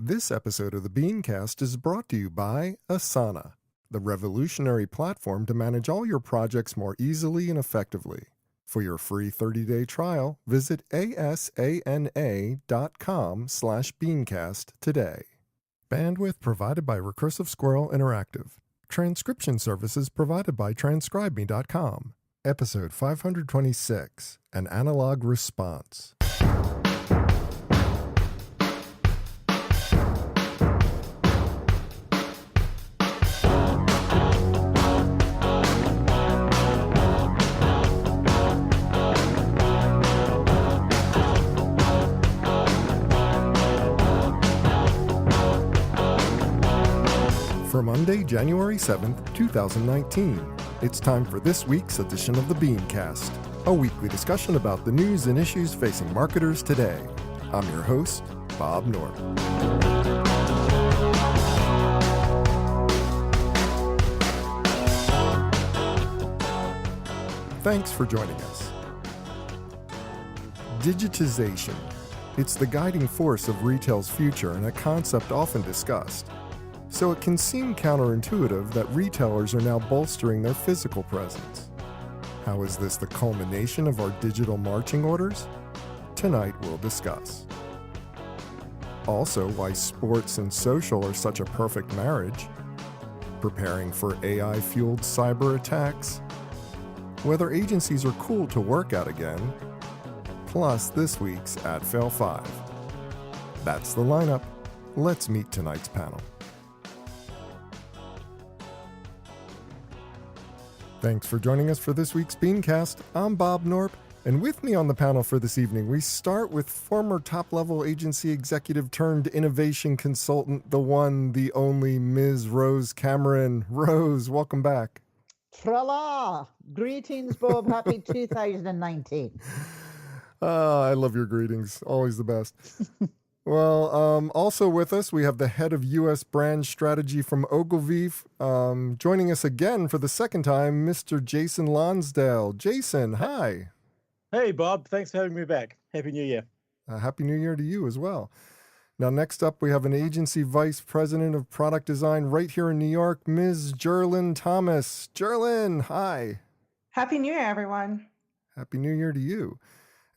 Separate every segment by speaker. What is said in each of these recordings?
Speaker 1: This episode of the BeanCast is brought to you by Asana, the revolutionary platform to manage all your projects more easily and effectively. For your free 30-day trial, visit asana.com/BeanCast today. Bandwidth provided by Recursive Squirrel Interactive. Transcription services provided by transcribeme.com. Episode 526, An Analog Response. For Monday, January 7th, 2019, it's time for this week's edition of the BeanCast, a weekly discussion about the news and issues facing marketers today. I'm your host, Bob Norton. Thanks for joining us. Digitization. It's the guiding force of retail's future and a concept often discussed. So it can seem counterintuitive that retailers are now bolstering their physical presence. How is this the culmination of our digital marching orders? Tonight we'll discuss. Also, why sports and social are such a perfect marriage. Preparing for AI-fueled cyber attacks. Whether agencies are cool to work at again. Plus this week's Ad Fail 5. That's the lineup. Let's meet tonight's panel. Thanks for joining us for this week's BeanCast. I'm Bob Norp, and with me on the panel for this evening, we start with former top-level agency executive turned innovation consultant, the one, the only Ms. Rose Cameron. Rose, welcome back.
Speaker 2: Tra-la! Greetings, Bob. Happy 2019.
Speaker 1: I love your greetings. Always the best. Well, also with us, we have the head of U.S. brand strategy from Ogilvy, joining us again for the second time, Mr. Jason Lonsdale. Jason, hi.
Speaker 3: Hey, Bob. Thanks for having me back. Happy New Year.
Speaker 1: Happy New Year to you as well. Now, next up, we have an agency vice president of product design right here in New York, Ms. Jerlyn Thomas. Jerlyn, hi.
Speaker 4: Happy New Year, everyone.
Speaker 1: Happy New Year to you.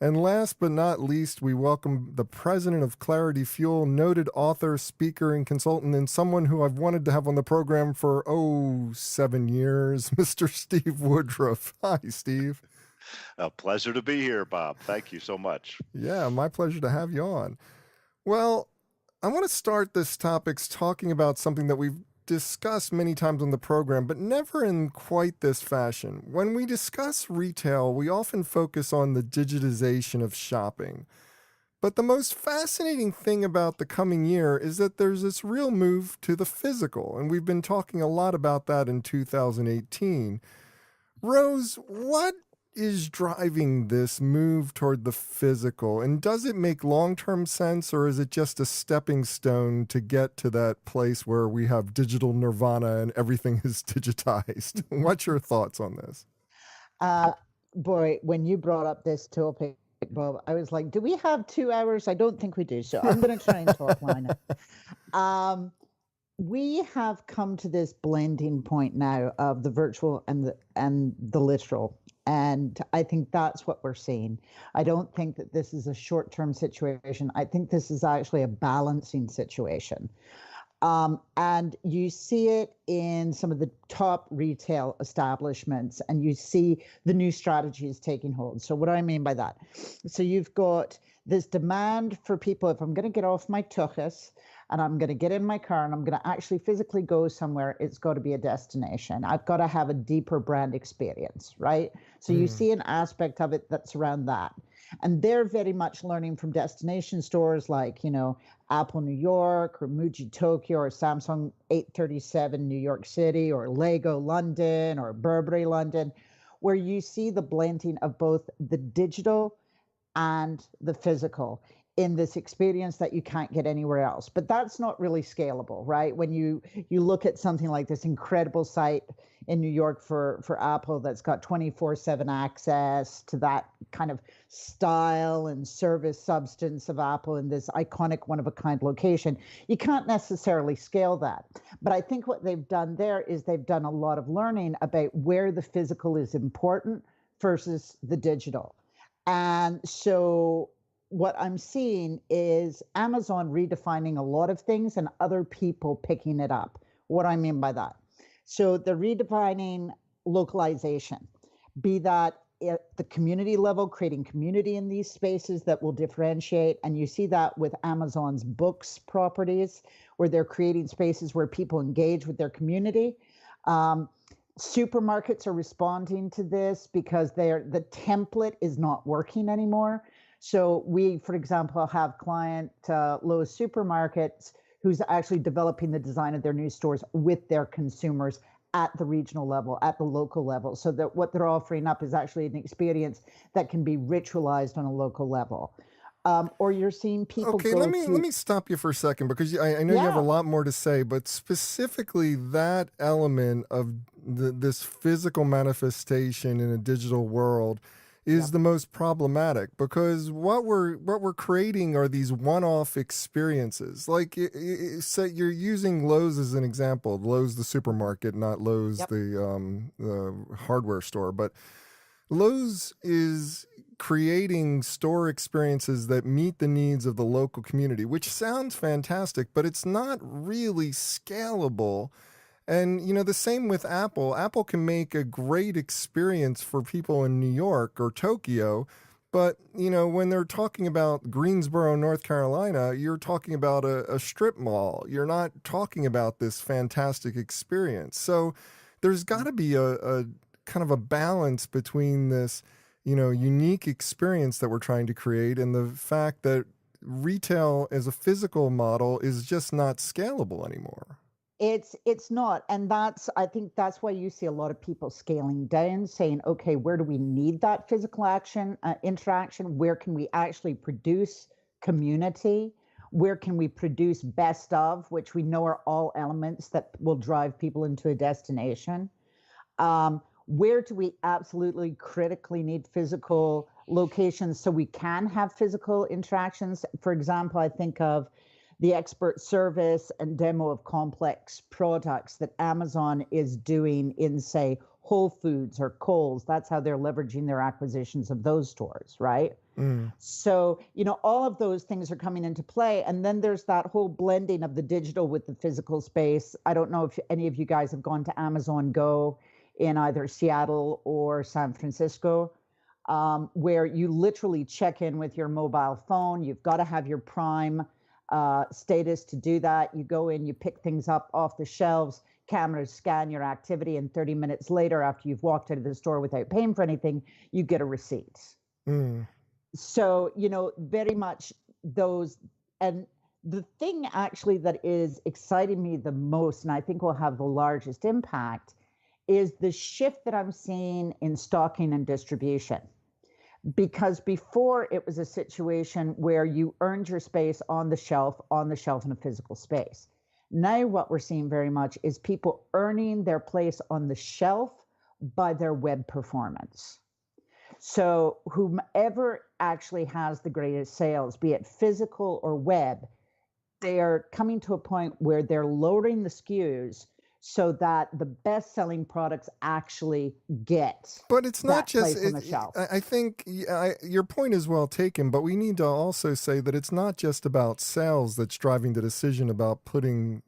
Speaker 1: And last but not least, we welcome the president of Clarity Fuel, noted author, speaker, and consultant, and someone who I've wanted to have on the program for, 7 years, Mr. Steve Woodruff. Hi, Steve.
Speaker 5: A pleasure to be here, Bob. Thank you so much.
Speaker 1: Yeah, my pleasure to have you on. Well, I want to start this topic talking about something that we've discussed many times on the program, but never in quite this fashion. When we discuss retail, we often focus on the digitization of shopping. But the most fascinating thing about the coming year is that there's this real move to the physical, and we've been talking a lot about that in 2018. Rose, what is driving this move toward the physical, and does it make long-term sense, or is it just a stepping stone to get to that place where we have digital nirvana and everything is digitized? What's your thoughts on this?
Speaker 2: Boy, when you brought up this topic, Bob, I was like, do we have 2 hours? I don't think we do, so I'm going to try and talk line it. We have come to this blending point now of the virtual and the literal. And I think that's what we're seeing. I don't think that this is a short-term situation. I think this is actually a balancing situation. And you see it in some of the top retail establishments, and you see the new strategies taking hold. So what do I mean by that? So you've got this demand for people, if I'm going to get off my tuchus, and I'm going to get in my car and I'm going to actually physically go somewhere, it's got to be a destination. I've got to have a deeper brand experience, right? So you see an aspect of it that's around that. And they're very much learning from destination stores like, Apple New York or Muji Tokyo or Samsung 837 New York City or Lego London or Burberry London, where you see the blending of both the digital and the physical in this experience that you can't get anywhere else. But that's not really scalable, right? When you look at something like this incredible site in New York for Apple that's got 24/7 access to that kind of style and service substance of Apple in this iconic one-of-a-kind location, you can't necessarily scale that. But I think what they've done there is they've done a lot of learning about where the physical is important versus the digital. And so what I'm seeing is Amazon redefining a lot of things and other people picking it up. What I mean by that. So they're redefining localization, be that at the community level, creating community in these spaces that will differentiate. And you see that with Amazon's books properties, where they're creating spaces where people engage with their community. Supermarkets are responding to this because the template is not working anymore. So we, for example, have client Lowe's Supermarkets who's actually developing the design of their new stores with their consumers at the regional level, at the local level, so that what they're offering up is actually an experience that can be ritualized on a local level. Or you're seeing people.
Speaker 1: Okay, let me stop you for a second, because I know you have a lot more to say, but specifically that element of this physical manifestation in a digital world is the most problematic, because what we're creating are these one-off experiences. Like, say you're using Lowe's as an example. Lowe's the supermarket, not Lowe's the hardware store, but Lowe's is creating store experiences that meet the needs of the local community, which sounds fantastic, but it's not really scalable. And, the same with Apple. Apple can make a great experience for people in New York or Tokyo, but, when they're talking about Greensboro, North Carolina, you're talking about a strip mall. You're not talking about this fantastic experience. So there's got to be a kind of a balance between this, unique experience that we're trying to create and the fact that retail as a physical model is just not scalable anymore.
Speaker 2: It's not. And I think that's why you see a lot of people scaling down, saying, okay, where do we need that physical interaction? Where can we actually produce community? Where can we produce best of, which we know are all elements that will drive people into a destination? Where do we absolutely critically need physical locations so we can have physical interactions? For example, I think of the expert service and demo of complex products that Amazon is doing in, say, Whole Foods or Kohl's. That's how they're leveraging their acquisitions of those stores, right? So, all of those things are coming into play. And then there's that whole blending of the digital with the physical space. I don't know if any of you guys have gone to Amazon Go in either Seattle or San Francisco, where you literally check in with your mobile phone. You've got to have your Prime status to do that. You go in, you pick things up off the shelves, cameras scan your activity, and 30 minutes later, after you've walked out of the store without paying for anything, you get a receipt. So, very much those. And the thing actually that is exciting me the most, and I think will have the largest impact, is the shift that I'm seeing in stocking and distribution. Because before it was a situation where you earned your space on the shelf in a physical space. Now what we're seeing very much is people earning their place on the shelf by their web performance. So whomever actually has the greatest sales, be it physical or web, they are coming to a point where they're lowering the SKUs so that the best-selling products actually get.
Speaker 1: But it's not just.
Speaker 2: Place on the shelf.
Speaker 1: I think your point is well taken, but we need to also say that it's not just about sales that's driving the decision about putting,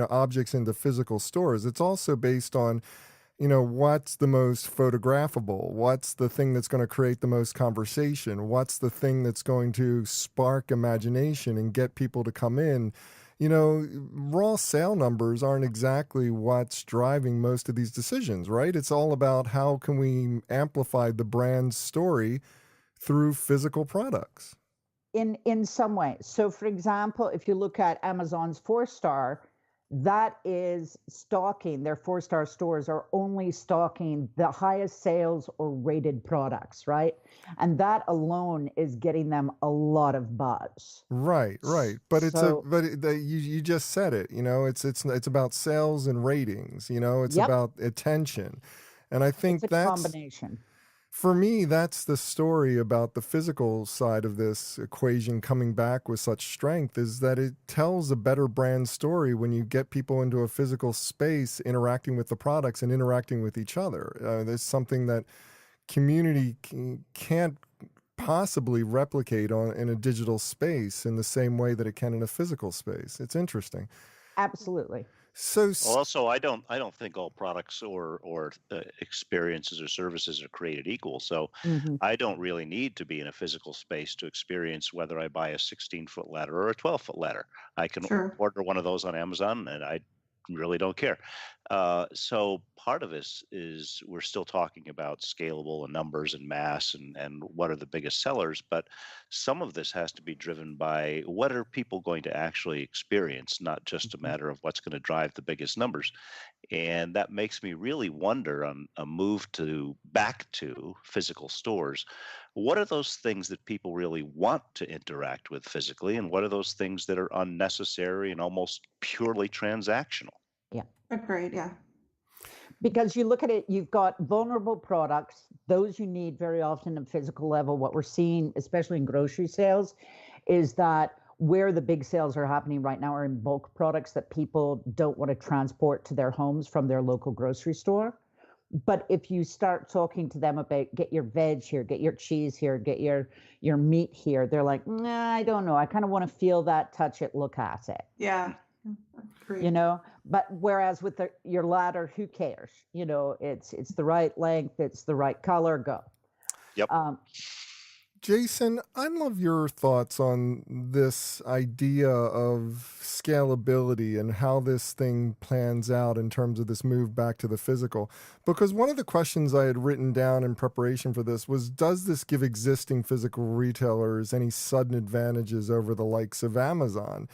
Speaker 1: objects into physical stores. It's also based on, what's the most photographable? What's the thing that's going to create the most conversation? What's the thing that's going to spark imagination and get people to come in? Raw sale numbers aren't exactly what's driving most of these decisions, right? It's all about how can we amplify the brand's story through physical products.
Speaker 2: In some way. So, for example, if you look at Amazon's 4-star, that is stocking, their 4-star stores are only stocking the highest sales or rated products, right? And that alone is getting them a lot of buzz.
Speaker 1: Right, right. But
Speaker 2: So,
Speaker 1: you just said it, it's about sales and ratings, it's
Speaker 2: yep,
Speaker 1: about attention. And I
Speaker 2: it's
Speaker 1: think
Speaker 2: a combination.
Speaker 1: for me, that's the story about the physical side of this equation coming back with such strength, is that it tells a better brand story when you get people into a physical space interacting with the products and interacting with each other. There's something that community can't possibly replicate in a digital space in the same way that it can in a physical space. It's interesting.
Speaker 2: Absolutely.
Speaker 1: So
Speaker 5: Well, also, I don't think all products or experiences or services are created equal. So
Speaker 2: Hmm.
Speaker 5: I don't really need to be in a physical space to experience whether I buy a 16-foot ladder or a 12-foot ladder. I can
Speaker 4: Sure.
Speaker 5: order one of those on Amazon, and I really don't care. So part of this is we're still talking about scalable and numbers and mass and what are the biggest sellers, but some of this has to be driven by what are people going to actually experience, not just a matter of what's going to drive the biggest numbers. And that makes me really wonder on a move back to physical stores. What are those things that people really want to interact with physically, and what are those things that are unnecessary and almost purely transactional?
Speaker 2: Yeah.
Speaker 4: Agreed. Yeah.
Speaker 2: Because you look at it, you've got vulnerable products, those you need very often at physical level. What we're seeing, especially in grocery sales, is that where the big sales are happening right now are in bulk products that people don't want to transport to their homes from their local grocery store. But if you start talking to them about get your veg here, get your cheese here, get your meat here, they're like, nah, I don't know. I kind of want to feel that, touch it, look at it.
Speaker 4: Yeah. Agreed.
Speaker 2: But whereas with your ladder, who cares? It's the right length, it's the right color, go.
Speaker 5: Yep.
Speaker 1: Jason, I'd love your thoughts on this idea of scalability and how this thing plans out in terms of this move back to the physical. Because one of the questions I had written down in preparation for this was, does this give existing physical retailers any sudden advantages over the likes of Amazon?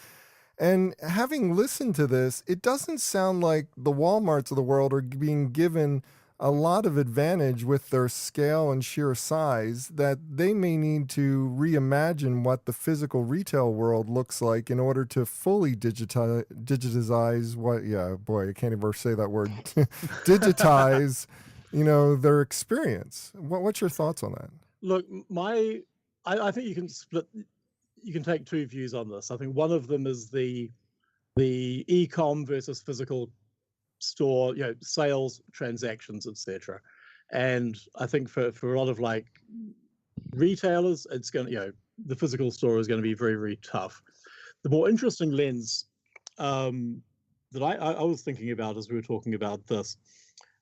Speaker 1: And having listened to this, it doesn't sound like the Walmarts of the world are being given a lot of advantage with their scale and sheer size, that they may need to reimagine what the physical retail world looks like in order to fully digitize what, yeah, boy, I can't even say that word, digitize, their experience. What's your thoughts on that?
Speaker 3: Look, I think you can take two views on this. I think one of them is the e-com versus physical store, sales, transactions, etc. And I think for a lot of like retailers, it's going to, the physical store is going to be very, very tough. The more interesting lens that I was thinking about as we were talking about this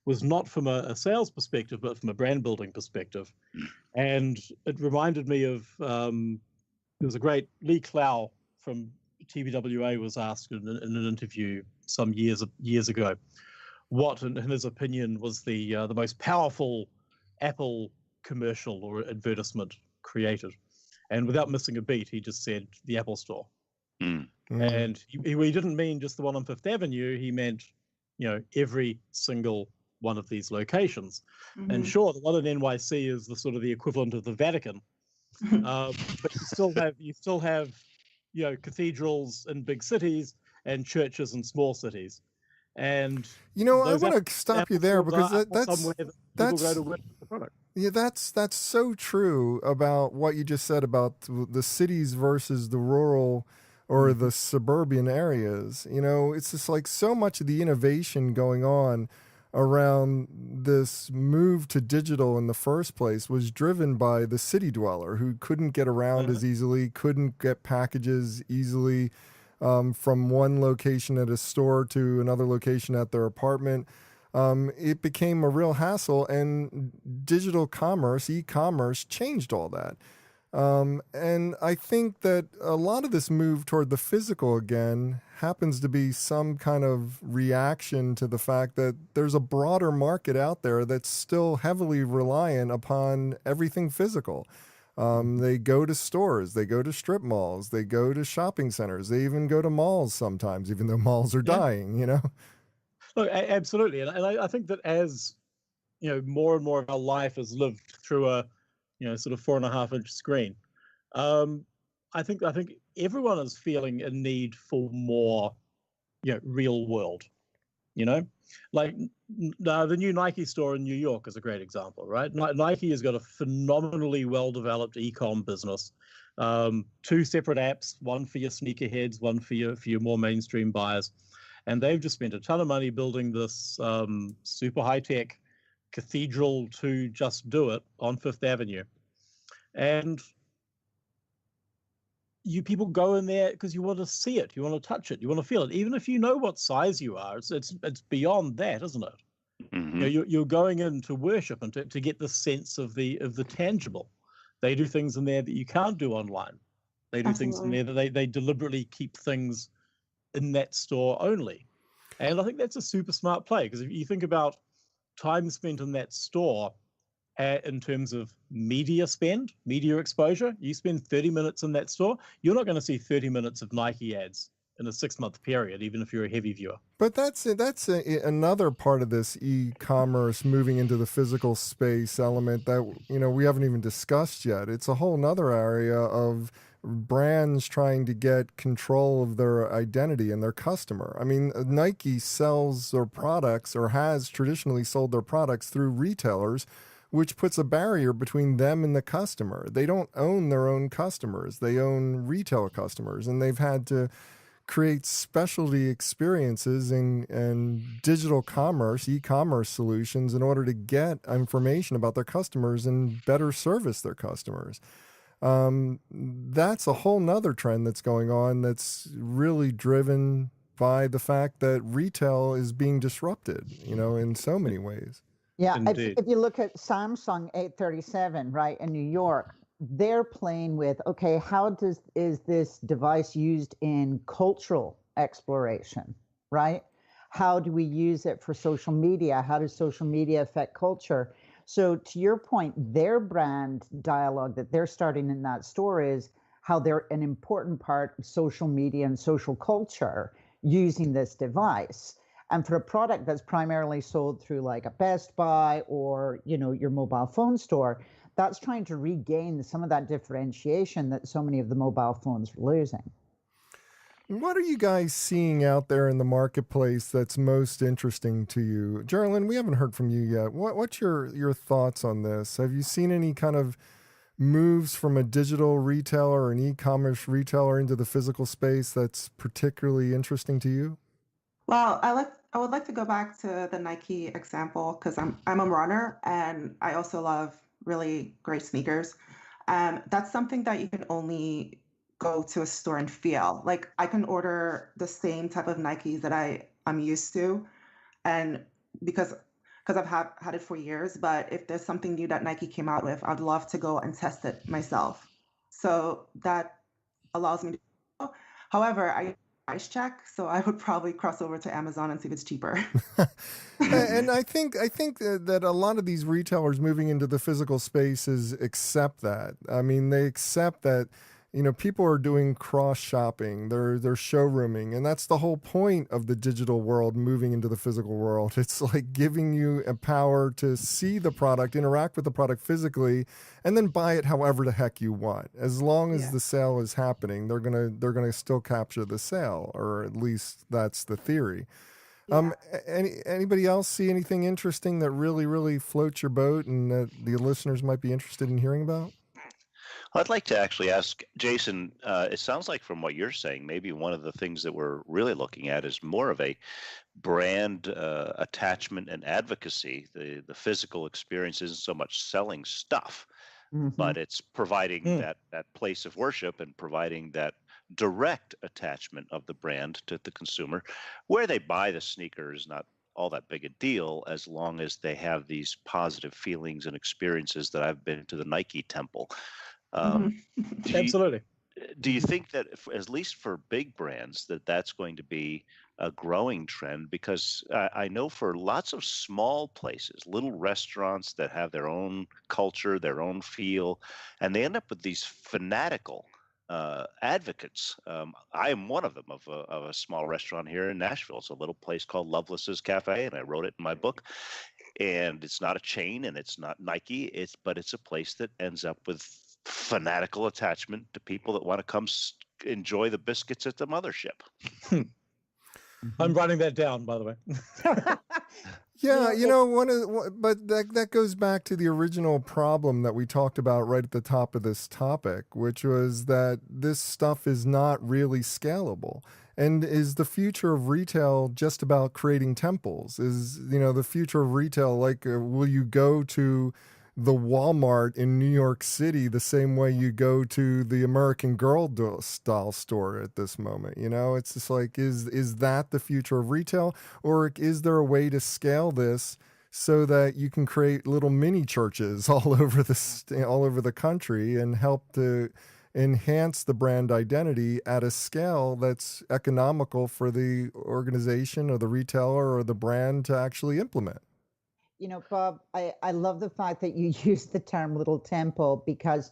Speaker 3: was not from a sales perspective, but from a brand building perspective. And it reminded me of, there was a great Lee Clow from TBWA was asked in an interview some years ago what, in his opinion, was the most powerful Apple commercial or advertisement created. And without missing a beat, he just said the Apple Store.
Speaker 5: Mm.
Speaker 3: And he didn't mean just the one on Fifth Avenue. He meant, every single one of these locations.
Speaker 4: Mm-hmm.
Speaker 3: And sure, the one in NYC is the sort of the equivalent of the Vatican. But you still have cathedrals in big cities and churches in small cities. And
Speaker 1: I want to stop you there because that's
Speaker 3: people go to work with the product.
Speaker 1: Yeah, that's so true about what you just said about the cities versus the rural or the suburban areas. It's just like so much of the innovation going on around this move to digital in the first place was driven by the city dweller who couldn't get around as easily, couldn't get packages easily from one location at a store to another location at their apartment. It became a real hassle, and digital commerce, e-commerce, changed all that. And I think that a lot of this move toward the physical again happens to be some kind of reaction to the fact that there's a broader market out there that's still heavily reliant upon everything physical. They go to stores, they go to strip malls, they go to shopping centers, they even go to malls sometimes, even though malls are dying, you know?
Speaker 3: Look, absolutely. And I think that as, more and more of our life is lived through a, sort of 4.5-inch screen, I think everyone is feeling a need for more, real world, like the new Nike store in New York is a great example, right? Nike has got a phenomenally well-developed e-com business, 2 separate apps, one for your sneakerheads, one for your more mainstream buyers, and they've just spent a ton of money building this super high-tech cathedral to just do it on Fifth Avenue, and you people go in there because you want to see it, you want to touch it, you want to feel it, even if you know what size you are. It's beyond that, isn't it?
Speaker 5: Mm-hmm.
Speaker 3: You're going in to worship and to get the sense of the tangible. They do things in there that you can't do online. They do things in there that they deliberately keep things in that store only. And I think that's a super smart play, because if you think about time spent in that store in terms of media spend, media exposure, you spend 30 minutes in that store, you're not going to see 30 minutes of Nike ads in a 6-month period, even if you're a heavy viewer.
Speaker 1: But that's another part of this e-commerce moving into the physical space element that, we haven't even discussed yet. It's a whole nother area of brands trying to get control of their identity and their customer. I mean, Nike sells their products, or has traditionally sold their products, through retailers, which puts a barrier between them and the customer. They don't own their own customers. They own retail customers, and they've had to create specialty experiences and digital commerce, e-commerce solutions in order to get information about their customers and better service their customers. That's a whole nother trend that's going on, that's really driven by the fact that retail is being disrupted, in so many ways.
Speaker 2: Yeah, if you look at Samsung 837, right, in New York, they're playing with, okay, how is this device used in cultural exploration, right? How do we use it for social media? How does social media affect culture? So to your point, their brand dialogue that they're starting in that store is how they're an important part of social media and social culture using this device. And for a product that's primarily sold through like a Best Buy or, your mobile phone store, that's trying to regain some of that differentiation that so many of the mobile phones are losing.
Speaker 1: What are you guys seeing out there in the marketplace that's most interesting to you? Jerlyn, we haven't heard from you yet. What's your thoughts on this? Have you seen any kind of moves from a digital retailer or an e-commerce retailer into the physical space that's particularly interesting to you?
Speaker 4: Well, I would like to go back to the Nike example, because I'm a runner and I also love really great sneakers. That's something that you can only go to a store and feel. Like, I can order the same type of Nikes that I'm used to, and because I've had it for years. But if there's something new that Nike came out with, I'd love to go and test it myself. So that allows me to. However, I price check, so I would probably cross over to Amazon and see if it's cheaper.
Speaker 1: And I think that a lot of these retailers moving into the physical spaces accept that. I mean, they accept that, people are doing cross shopping, they're showrooming, and that's the whole point of the digital world moving into the physical world. It's like giving you a power to see the product, interact with the product physically, and then buy it however the heck you want. As long as the sale is happening, they're gonna still capture the sale, or at least that's the theory. Yeah. Anybody else see anything interesting that really, really floats your boat and that the listeners might be interested in hearing about?
Speaker 5: I'd like to actually ask Jason, it sounds like from what you're saying, maybe one of the things that we're really looking at is more of a brand attachment and advocacy. The physical experience isn't so much selling stuff, but it's providing that place of worship and providing that direct attachment of the brand to the consumer. Where they buy the sneaker is not all that big a deal, as long as they have these positive feelings and experiences that I've been to the Nike temple.
Speaker 3: Absolutely.
Speaker 5: do you think that, at least for big brands, that that's going to be a growing trend? Because I know for lots of small places, little restaurants that have their own culture, their own feel, and they end up with these fanatical advocates. I am one of them, of a small restaurant here in Nashville. It's a little place called Lovelace's Cafe, and I wrote it in my book. And it's not a chain, and it's not Nike. But it's a place that ends up with fanatical attachment to people that want to come enjoy the biscuits at the mothership.
Speaker 3: I'm writing that down, by the way.
Speaker 1: Yeah, but that goes back to the original problem that we talked about right at the top of this topic, which was that this stuff is not really scalable. And is the future of retail just about creating temples? Is, the future of retail like, will you go to the Walmart in New York City the same way you go to the American Girl style store at this moment? It's just like, is that the future of retail, or is there a way to scale this so that you can create little mini churches all over the country and help to enhance the brand identity at a scale that's economical for the organization or the retailer or the brand to actually implement?
Speaker 2: Bob, I love the fact that you use the term little temple, because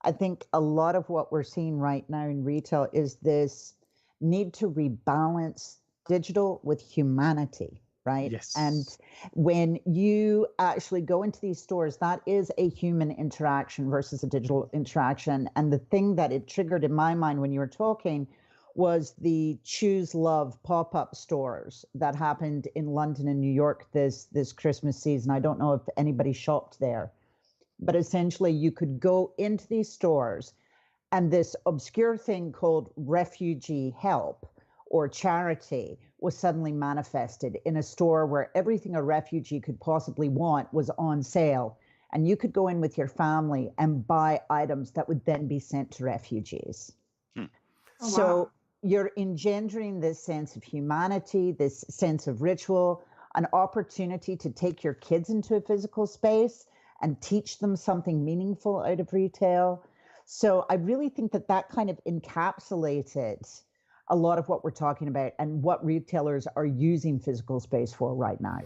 Speaker 2: I think a lot of what we're seeing right now in retail is this need to rebalance digital with humanity, right?
Speaker 3: Yes.
Speaker 2: And when you actually go into these stores, that is a human interaction versus a digital interaction. And the thing that it triggered in my mind when you were talking was the Choose Love pop-up stores that happened in London and New York this Christmas season. I don't know if anybody shopped there, but essentially you could go into these stores and this obscure thing called refugee help or charity was suddenly manifested in a store where everything a refugee could possibly want was on sale. And you could go in with your family and buy items that would then be sent to refugees.
Speaker 4: Oh,
Speaker 2: So
Speaker 4: wow.
Speaker 2: you're engendering this sense of humanity, this sense of ritual, an opportunity to take your kids into a physical space and teach them something meaningful out of retail. So I really think that kind of encapsulated a lot of what we're talking about and what retailers are using physical space for right now.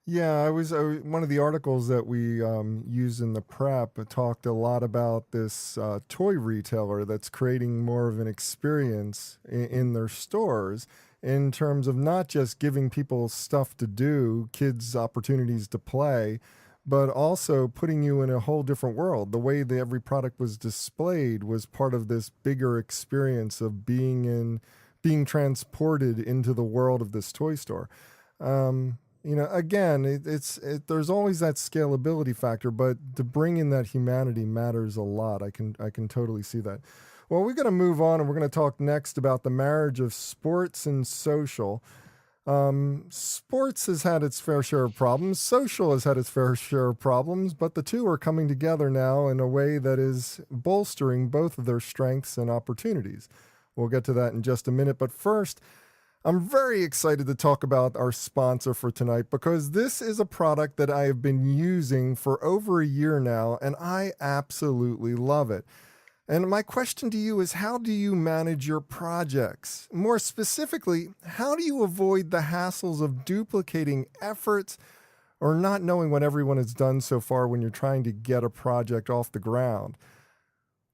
Speaker 1: Yeah, one of the articles that we used in the prep talked a lot about this toy retailer that's creating more of an experience in their stores in terms of not just giving people stuff to do, kids opportunities to play, but also putting you in a whole different world. The way that every product was displayed was part of this bigger experience of being transported into the world of this toy store. Again, there's always that scalability factor, but to bring in that humanity matters a lot. I can totally see that. Well, we're going to move on, and we're going to talk next about the marriage of sports and social. Sports has had its fair share of problems. Social has had its fair share of problems, but the two are coming together now in a way that is bolstering both of their strengths and opportunities. We'll get to that in just a minute, but first, I'm very excited to talk about our sponsor for tonight, because this is a product that I have been using for over a year now, and I absolutely love it. And my question to you is, how do you manage your projects? More specifically, how do you avoid the hassles of duplicating efforts or not knowing what everyone has done so far when you're trying to get a project off the ground?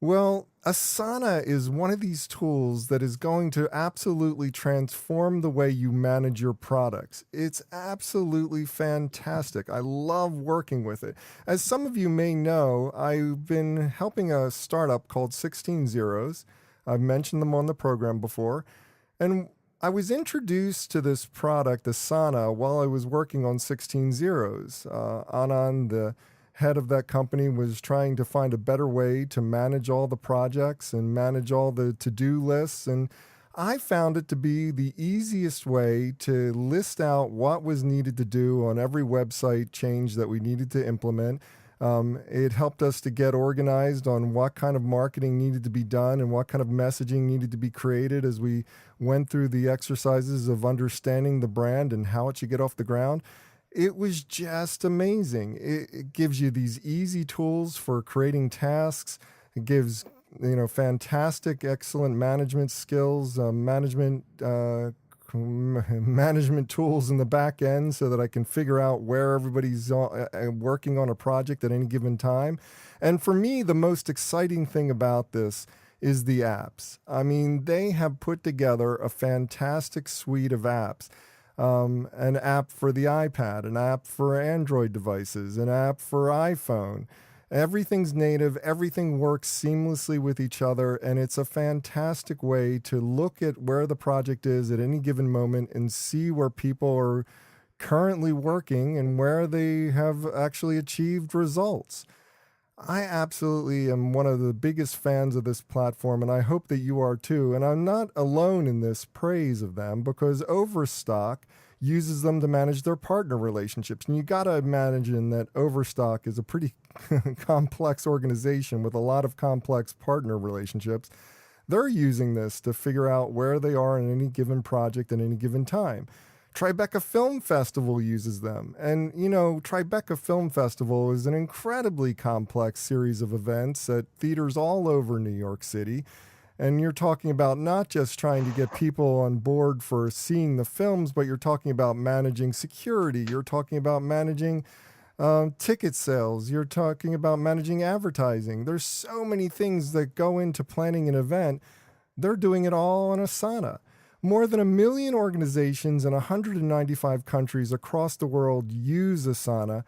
Speaker 1: Well, Asana is one of these tools that is going to absolutely transform the way you manage your products. It's absolutely fantastic. I love working with it. As some of you may know, I've been helping a startup called 16 Zeros. I've mentioned them on the program before. And I was introduced to this product, Asana, while I was working on 16 Zeros. Anand, the head of that company, was trying to find a better way to manage all the projects and manage all the to-do lists. And I found it to be the easiest way to list out what was needed to do on every website change that we needed to implement. It helped us to get organized on what kind of marketing needed to be done and what kind of messaging needed to be created as we went through the exercises of understanding the brand and how it should get off the ground. It was just amazing. It gives you these easy tools for creating tasks. It gives fantastic, excellent management skills, management tools in the back end so that I can figure out where everybody's working on a project at any given time. And for me, the most exciting thing about this is the apps. I mean, they have put together a fantastic suite of apps. An app for the iPad, an app for Android devices, an app for iPhone. Everything's native, everything works seamlessly with each other, and it's a fantastic way to look at where the project is at any given moment and see where people are currently working and where they have actually achieved results. I absolutely am one of the biggest fans of this platform, and I hope that you are too. And I'm not alone in this praise of them, because Overstock uses them to manage their partner relationships. And you got to imagine that Overstock is a pretty complex organization with a lot of complex partner relationships. They're using this to figure out where they are in any given project at any given time. Tribeca Film Festival uses them. And, Tribeca Film Festival is an incredibly complex series of events at theaters all over New York City. And you're talking about not just trying to get people on board for seeing the films, but you're talking about managing security. You're talking about managing ticket sales. You're talking about managing advertising. There's so many things that go into planning an event. They're doing it all on Asana. More than 1 million organizations in 195 countries across the world use Asana.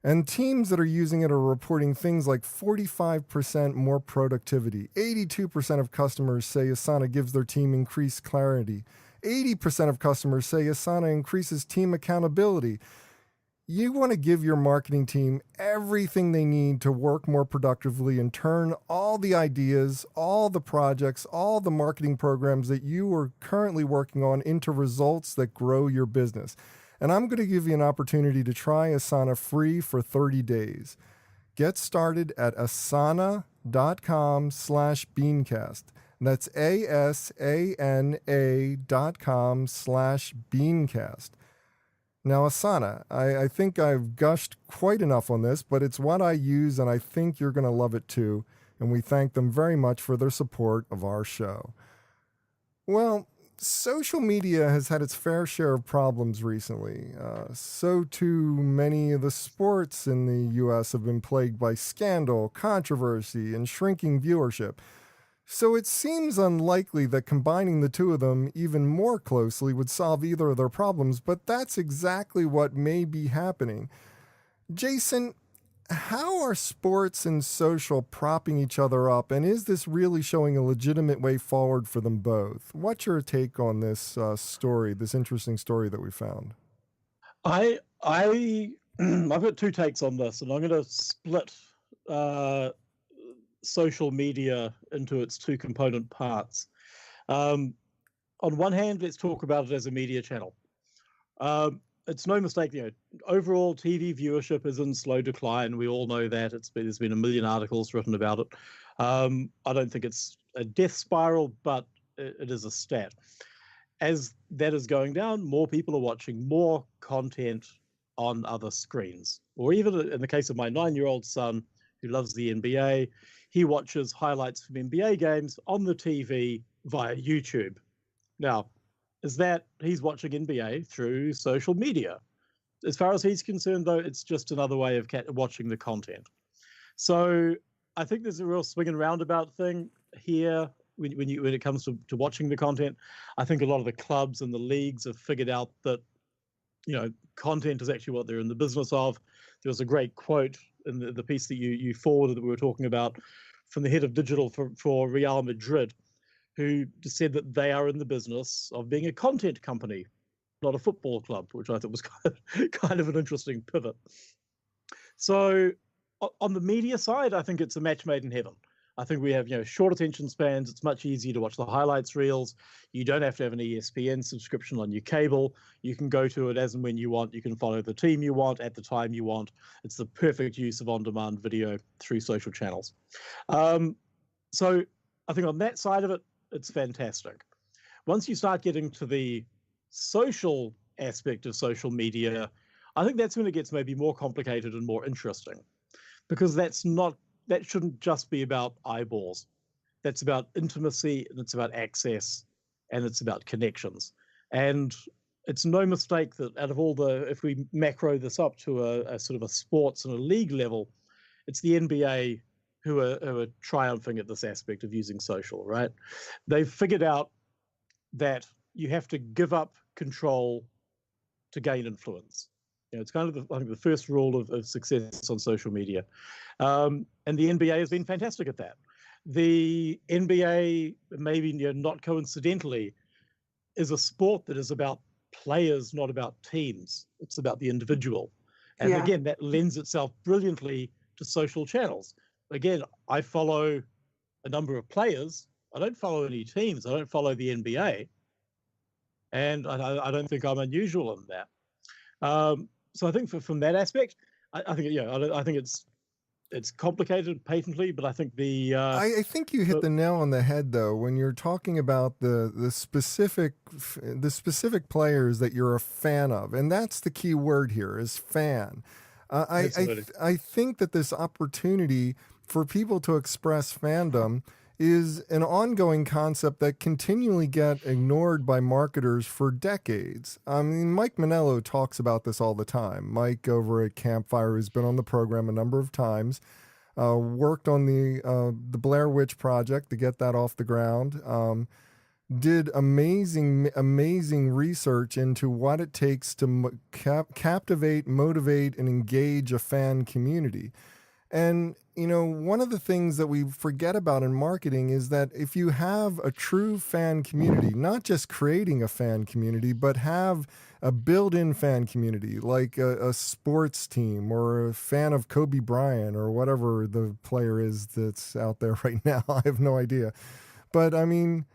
Speaker 1: And teams that are using it are reporting things like 45% more productivity. 82% of customers say Asana gives their team increased clarity. 80% of customers say Asana increases team accountability. You want to give your marketing team everything they need to work more productively and turn all the ideas, all the projects, all the marketing programs that you are currently working on into results that grow your business. And I'm going to give you an opportunity to try Asana free for 30 days. Get started at asana.com/BeanCast. That's asana.com/BeanCast. Now, Asana, I think I've gushed quite enough on this, but it's what I use, and I think you're going to love it too. And we thank them very much for their support of our show. Well, social media has had its fair share of problems recently. So too many of the sports in the U.S. have been plagued by scandal, controversy, and shrinking viewership. So it seems unlikely that combining the two of them even more closely would solve either of their problems, but that's exactly what may be happening. Jason, how are sports and social propping each other up, and is this really showing a legitimate way forward for them both? What's your take on this story, this interesting story that we found?
Speaker 3: I've got two takes on this, and I'm going to split social media into its two component parts. On one hand, let's talk about it as a media channel. It's no mistake, overall TV viewership is in slow decline. We all know that. There's been 1 million articles written about it. I don't think it's a death spiral, but it is a stat. As that is going down, more people are watching more content on other screens. Or even in the case of my 9-year-old son, who loves the NBA, he watches highlights from NBA games on the TV via YouTube. Now, is that he's watching NBA through social media? As far as he's concerned, though, it's just another way of watching the content. So I think there's a real swing and roundabout thing here when it comes to watching the content. I think a lot of the clubs and the leagues have figured out that content is actually what they're in the business of. There was a great quote in the piece that you forwarded that we were talking about from the head of digital for Real Madrid, who said that they are in the business of being a content company, not a football club, which I thought was kind of an interesting pivot. So on the media side, I think it's a match made in heaven. I think we have short attention spans. It's much easier to watch the highlights reels. You don't have to have an ESPN subscription on your cable. You can go to it as and when you want. You can follow the team you want at the time you want. It's the perfect use of on-demand video through social channels. So I think on that side of it, it's fantastic. Once you start getting to the social aspect of social media, I think that's when it gets maybe more complicated and more interesting, because that shouldn't just be about eyeballs. that's about intimacy, and it's about access, and it's about connections. And it's no mistake that out of all if we macro this up to a sort of a sports and a league level, it's the NBA who are triumphing at this aspect of using social, right? They've figured out that you have to give up control to gain influence. It's kind of I think the first rule of success on social media. And the NBA has been fantastic at that. The NBA, maybe not coincidentally, is a sport that is about players, not about teams. It's about the individual. And again, that lends itself brilliantly to social channels. Again, I follow a number of players. I don't follow any teams. I don't follow the NBA. And I don't think I'm unusual in that. So I think from that aspect, I think I think it's complicated patently, but I think
Speaker 1: I think you hit the nail on the head though when you're talking about the specific players that you're a fan of, and that's the key word here is fan. I think that this opportunity for people to express fandom is an ongoing concept that continually get ignored by marketers for decades. I mean, Mike Manello talks about this all the time. Mike over at Campfire, who's been on the program a number of times, worked on the Blair Witch Project to get that off the ground, did amazing research into what it takes to captivate, motivate, and engage a fan community. And, one of the things that we forget about in marketing is that if you have a true fan community, not just creating a fan community, but have a built-in fan community, like a sports team or a fan of Kobe Bryant or whatever the player is that's out there right now. I have no idea. But I mean,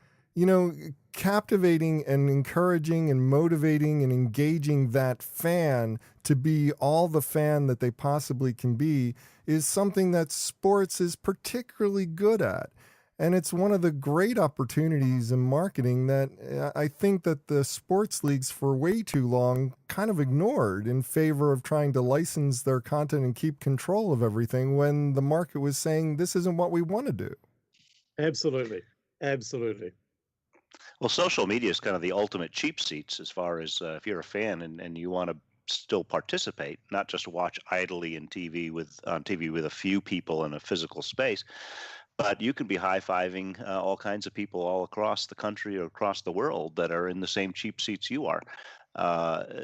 Speaker 1: captivating and encouraging and motivating and engaging that fan to be all the fan that they possibly can be is something that sports is particularly good at. And it's one of the great opportunities in marketing that I think that the sports leagues for way too long kind of ignored in favor of trying to license their content and keep control of everything when the market was saying this isn't what we want to do.
Speaker 3: Absolutely.
Speaker 5: Well, social media is kind of the ultimate cheap seats as far as if you're a fan and you want to still participate, not just watch idly on TV with a few people in a physical space, but you can be high-fiving all kinds of people all across the country or across the world that are in the same cheap seats you are.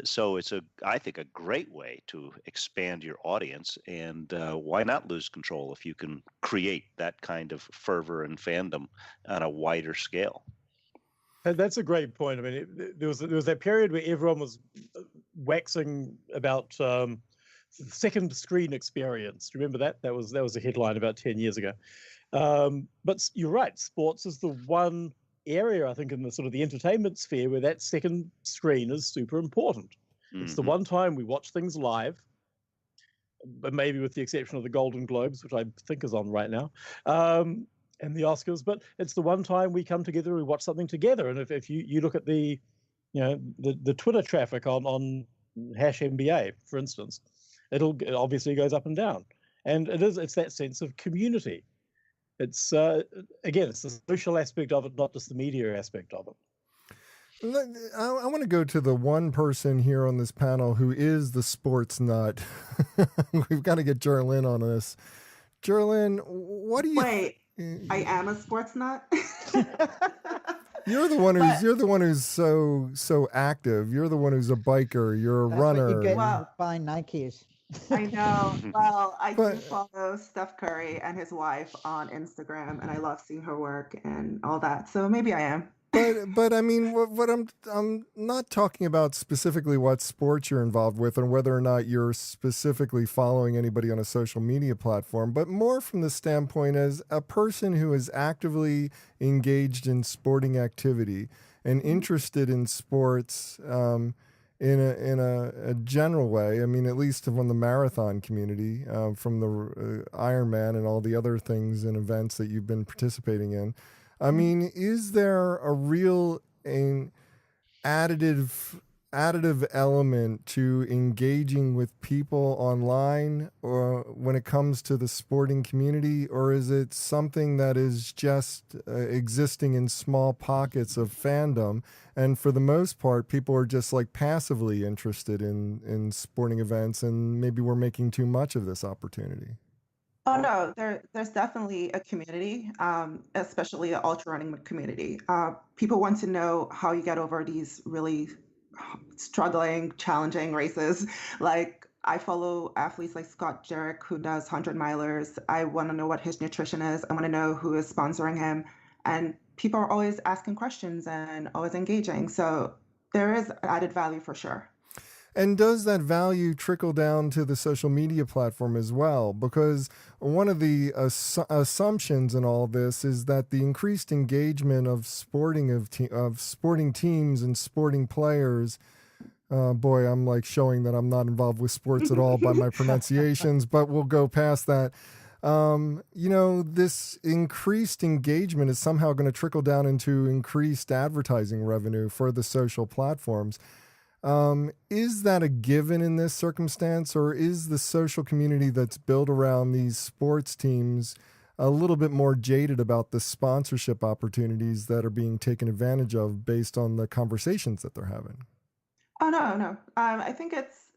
Speaker 5: So it's I think a great way to expand your audience, and why not lose control if you can create that kind of fervor and fandom on a wider scale.
Speaker 3: That's a great point. I mean, there was that period where everyone was waxing about the second screen experience. Do you remember that? That was a headline about 10 years ago. But you're right. Sports is the one area, I think, in the sort of the entertainment sphere where that second screen is super important. Mm-hmm. It's the one time we watch things live, but maybe with the exception of the Golden Globes, which I think is on right now. And the Oscars, but it's the one time we come together, we watch something together. And if you look at the Twitter traffic on #NBA, for instance, it obviously goes up and down. And it's that sense of community. It's again, it's the social aspect of it, not just the media aspect of it.
Speaker 1: I want to go to the one person here on this panel who is the sports nut. We've got to get Jerlyn on this. Jerlyn, what do you...
Speaker 4: Wait, I am a sports nut?
Speaker 1: You're the one who's so active. You're the one who's a biker. You're a runner.
Speaker 2: What you get buying Nikes.
Speaker 4: I know. Well, I do follow Steph Curry and his wife on Instagram, and I love seeing her work and all that. So maybe I am.
Speaker 1: But I mean, what I'm not talking about specifically what sports you're involved with and whether or not you're specifically following anybody on a social media platform, but more from the standpoint as a person who is actively engaged in sporting activity and interested in sports in a general way. I mean, at least from the marathon community, from the Ironman and all the other things and events that you've been participating in. I mean, is there a real additive additive element to engaging with people online or when it comes to the sporting community, or is it something that is just existing in small pockets of fandom? And for the most part, people are just like passively interested in sporting events, and maybe we're making too much of this opportunity.
Speaker 4: Oh no, there's definitely a community, especially the ultra running community. People want to know how you get over these really struggling, challenging races. Like I follow athletes like Scott Jurek, who does 100 milers. I want to know what his nutrition is. I want to know who is sponsoring him. And people are always asking questions and always engaging. So there is added value for sure.
Speaker 1: And does that value trickle down to the social media platform as well? Because one of the assumptions in all this is that the increased engagement of sporting teams and sporting players. Boy, I'm like showing that I'm not involved with sports at all by my pronunciations, but we'll go past that. This increased engagement is somehow going to trickle down into increased advertising revenue for the social platforms. Is that a given in this circumstance, or is the social community that's built around these sports teams a little bit more jaded about the sponsorship opportunities that are being taken advantage of based on the conversations that they're having?
Speaker 4: Oh no. I think it's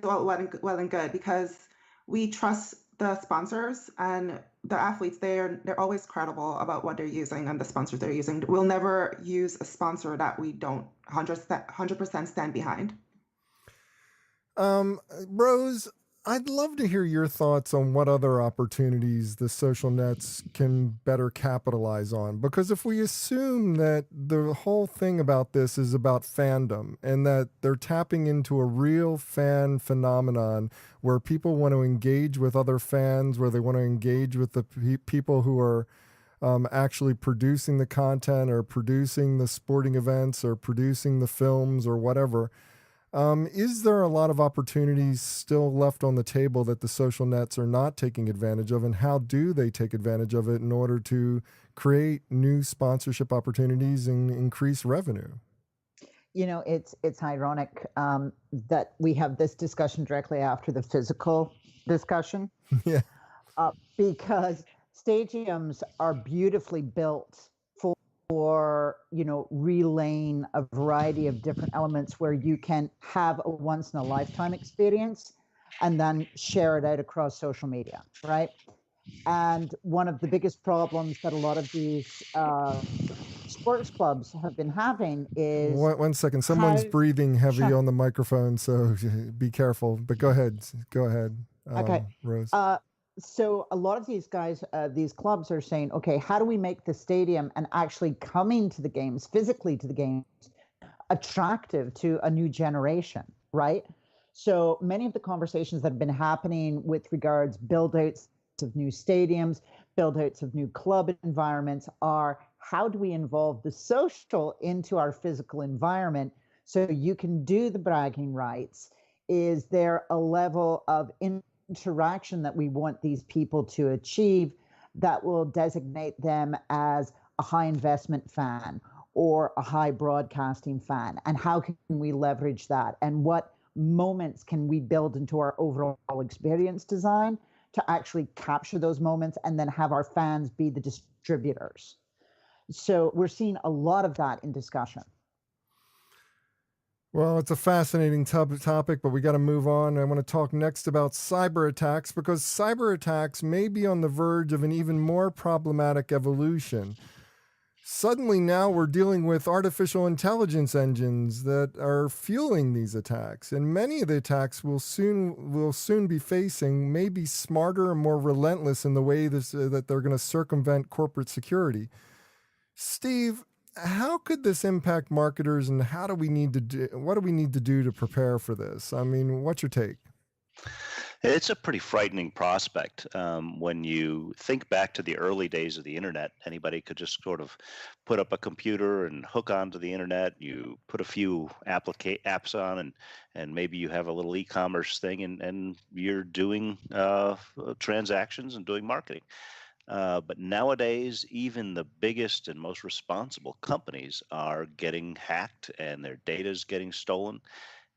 Speaker 4: well and good because we trust the sponsors and the athletes. They're always credible about what they're using and the sponsors they're using. We'll never use a sponsor that we don't 100% stand behind.
Speaker 1: Rose, I'd love to hear your thoughts on what other opportunities the social nets can better capitalize on. Because if we assume that the whole thing about this is about fandom and that they're tapping into a real fan phenomenon where people want to engage with other fans, where they want to engage with the people who are actually producing the content or producing the sporting events or producing the films or whatever, is there a lot of opportunities still left on the table that the social nets are not taking advantage of, and how do they take advantage of it in order to create new sponsorship opportunities and increase revenue?
Speaker 2: It's ironic that we have this discussion directly after the physical discussion.
Speaker 1: Yeah.
Speaker 2: Because stadiums are beautifully built for relaying a variety of different elements where you can have a once in a lifetime experience and then share it out across social media, right? And one of the biggest problems that a lot of these sports clubs have been having is...
Speaker 1: One second. Someone's breathing heavy on the microphone, so be careful. But go ahead.
Speaker 2: Okay.
Speaker 1: Rose.
Speaker 2: So a lot of these guys, these clubs are saying, okay, how do we make the stadium and actually coming to the games, physically to the games, attractive to a new generation, right? So many of the conversations that have been happening with regards build-outs of new stadiums, build-outs of new club environments are, how do we involve the social into our physical environment so you can do the bragging rights? Is there a level of interaction that we want these people to achieve that will designate them as a high investment fan or a high broadcasting fan? And how can we leverage that? And what moments can we build into our overall experience design to actually capture those moments and then have our fans be the distributors? So we're seeing a lot of that in discussion.
Speaker 1: Well, it's a fascinating topic, but we got to move on. I want to talk next about cyber attacks, because cyber attacks may be on the verge of an even more problematic evolution. Suddenly now we're dealing with artificial intelligence engines that are fueling these attacks, and many of the attacks we'll soon be facing may be smarter and more relentless in the way that they're going to circumvent corporate security. Steve, how could this impact marketers, and what do we need to do to prepare for this? I mean, what's your take?
Speaker 5: It's a pretty frightening prospect. When you think back to the early days of the internet, anybody could just sort of put up a computer and hook onto the internet. You put a few apps on, and maybe you have a little e-commerce thing, and you're doing transactions and doing marketing. But nowadays, even the biggest and most responsible companies are getting hacked and their data is getting stolen.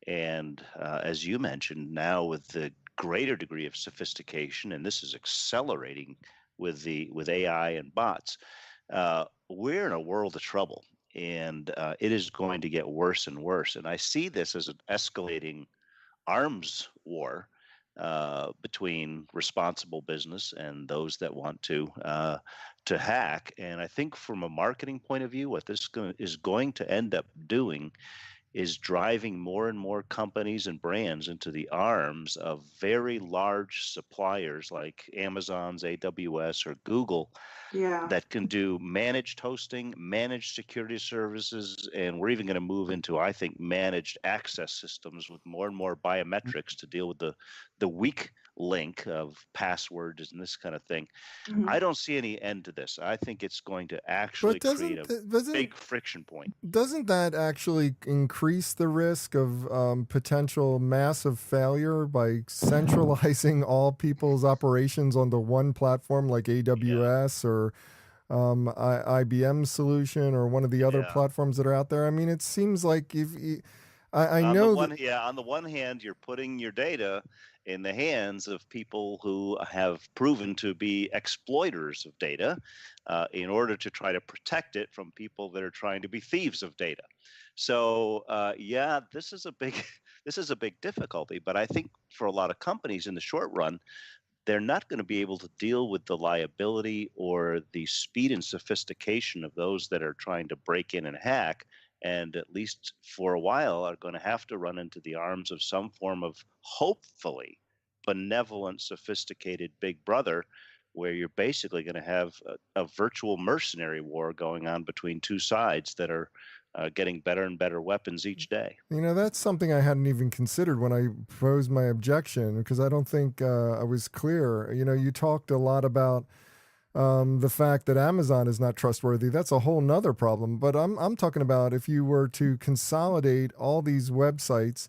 Speaker 5: And as you mentioned, now with the greater degree of sophistication, and this is accelerating with AI and bots, we're in a world of trouble, and it is going to get worse and worse. And I see this as an escalating arms war between responsible business and those that want to hack. And I think from a marketing point of view, what this is going to end up doing is driving more and more companies and brands into the arms of very large suppliers like Amazon's AWS or Google
Speaker 4: Yeah.
Speaker 5: that can do managed hosting, managed security services, and we're even going to move into, I think, managed access systems with more and more biometrics to deal with the weak link of passwords and this kind of thing.
Speaker 4: Mhm.
Speaker 5: I don't see any end to this. I think it's going to actually
Speaker 1: But
Speaker 5: create a big friction point.
Speaker 1: doesn't that actually increase the risk of potential massive failure by centralizing all people's operations onto one platform like AWS or IBM solution or one of the other
Speaker 5: Yeah.
Speaker 1: platforms that are out there? I mean, it seems like if I
Speaker 5: On
Speaker 1: know
Speaker 5: the one, on the one hand, you're putting your data in the hands of people who have proven to be exploiters of data in order to try to protect it from people that are trying to be thieves of data. So yeah, this is a big this is a big difficulty. But I think for a lot of companies in the short run, they're not going to be able to deal with the liability or the speed and sophistication of those that are trying to break in and hack, and at least for a while are going to have to run into the arms of some form of hopefully benevolent, sophisticated big brother, where you're basically going to have a virtual mercenary war going on between two sides that are getting better and better weapons each day.
Speaker 1: You know, that's something I hadn't even considered when I posed my objection, because I don't think I was clear. You know, you talked a lot about the fact that Amazon is not trustworthy. That's a whole nother problem. But I'm talking about if you were to consolidate all these websites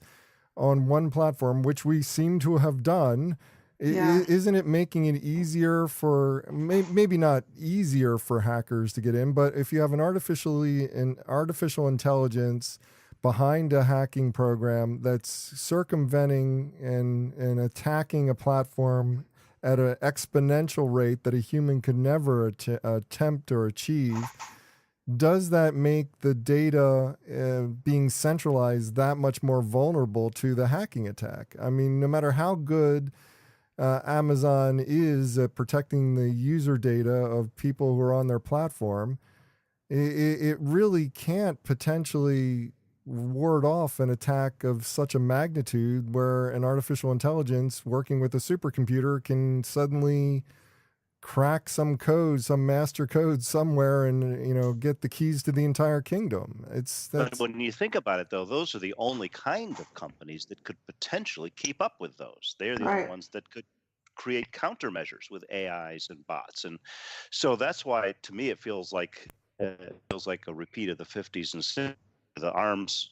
Speaker 1: on one platform, which we seem to have done.
Speaker 4: Yeah.
Speaker 1: Isn't it making it easier for, maybe not easier for hackers to get in, but if you have an artificial intelligence behind a hacking program that's circumventing and attacking a platform at an exponential rate that a human could never attempt or achieve, does that make the data being centralized that much more vulnerable to the hacking attack? I mean, no matter how good Amazon is at protecting the user data of people who are on their platform, it really can't potentially ward off an attack of such a magnitude where an artificial intelligence working with a supercomputer can suddenly crack some code, some master code somewhere, and get the keys to the entire kingdom.
Speaker 5: But when you think about it, though, those are the only kind of companies that could potentially keep up with those. They're the only ones that could create countermeasures with AIs and bots, and so that's why, to me, it feels like a repeat of the 50s and 60s, the arms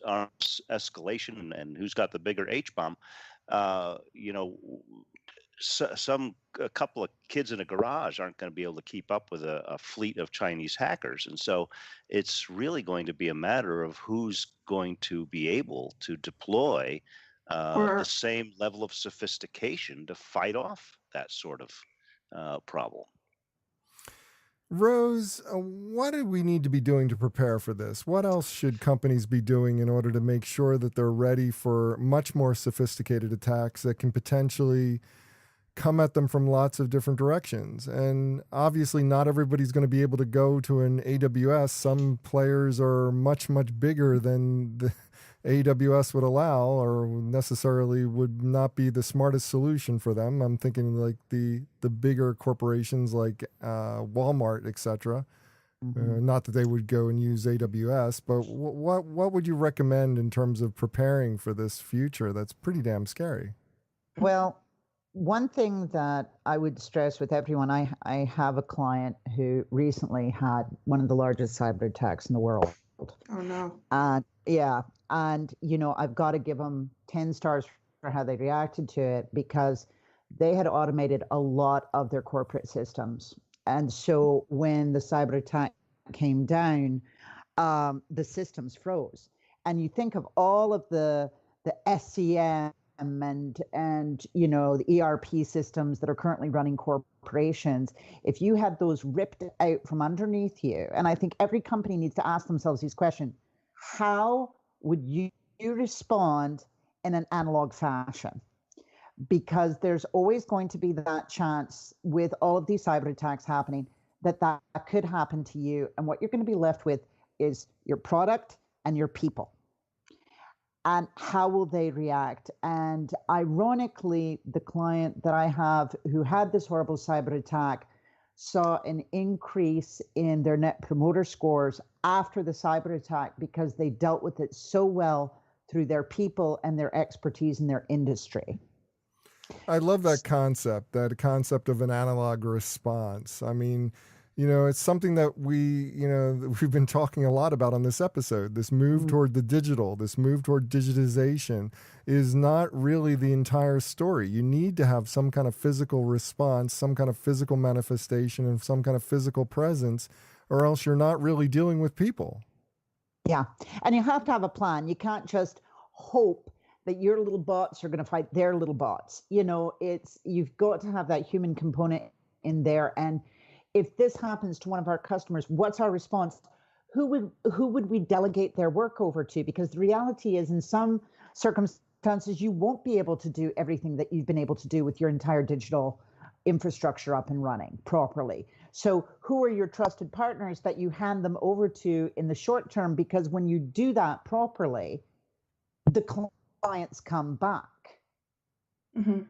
Speaker 5: escalation and who's got the bigger H bomb. A couple of kids in a garage aren't going to be able to keep up with a fleet of Chinese hackers. And so it's really going to be a matter of who's going to be able to deploy the same level of sophistication to fight off that sort of problem.
Speaker 1: Rose, what do we need to be doing to prepare for this? What else should companies be doing in order to make sure that they're ready for much more sophisticated attacks that can potentially come at them from lots of different directions? And obviously not everybody's going to be able to go to an AWS. Some players are much, much bigger than the AWS would allow, or necessarily would not be the smartest solution for them. I'm thinking like the bigger corporations like Walmart, etc. Not that they would go and use AWS, but what would you recommend in terms of preparing for this future that's pretty damn scary?
Speaker 2: Well, one thing that I would stress with everyone, I have a client who recently had one of the largest cyber attacks in the world.
Speaker 4: Oh, no.
Speaker 2: Yeah. And, I've got to give them 10 stars for how they reacted to it, because they had automated a lot of their corporate systems. And so when the cyber attack came down, the systems froze. And you think of all of the SCM and the ERP systems that are currently running corporations. If you had those ripped out from underneath you, and I think every company needs to ask themselves these questions: how would you respond in an analog fashion? Because there's always going to be that chance with all of these cyber attacks happening that could happen to you. And what you're going to be left with is your product and your people. And how will they react? And ironically, the client that I have who had this horrible cyber attack saw an increase in their net promoter scores after the cyber attack because they dealt with it so well through their people and their expertise in their industry.
Speaker 1: I love that concept of an analog response. I mean, it's something that we've been talking a lot about on this episode. This move toward the digital, this move toward digitization is not really the entire story. You need to have some kind of physical response, some kind of physical manifestation, and some kind of physical presence, or else you're not really dealing with people.
Speaker 2: Yeah. And you have to have a plan. You can't just hope that your little bots are going to fight their little bots. You've got to have that human component in there. And if this happens to one of our customers, what's our response? Who would we delegate their work over to? Because the reality is, in some circumstances, you won't be able to do everything that you've been able to do with your entire digital infrastructure up and running properly. So who are your trusted partners that you hand them over to in the short term? Because when you do that properly, the clients come back.
Speaker 4: Mm-hmm.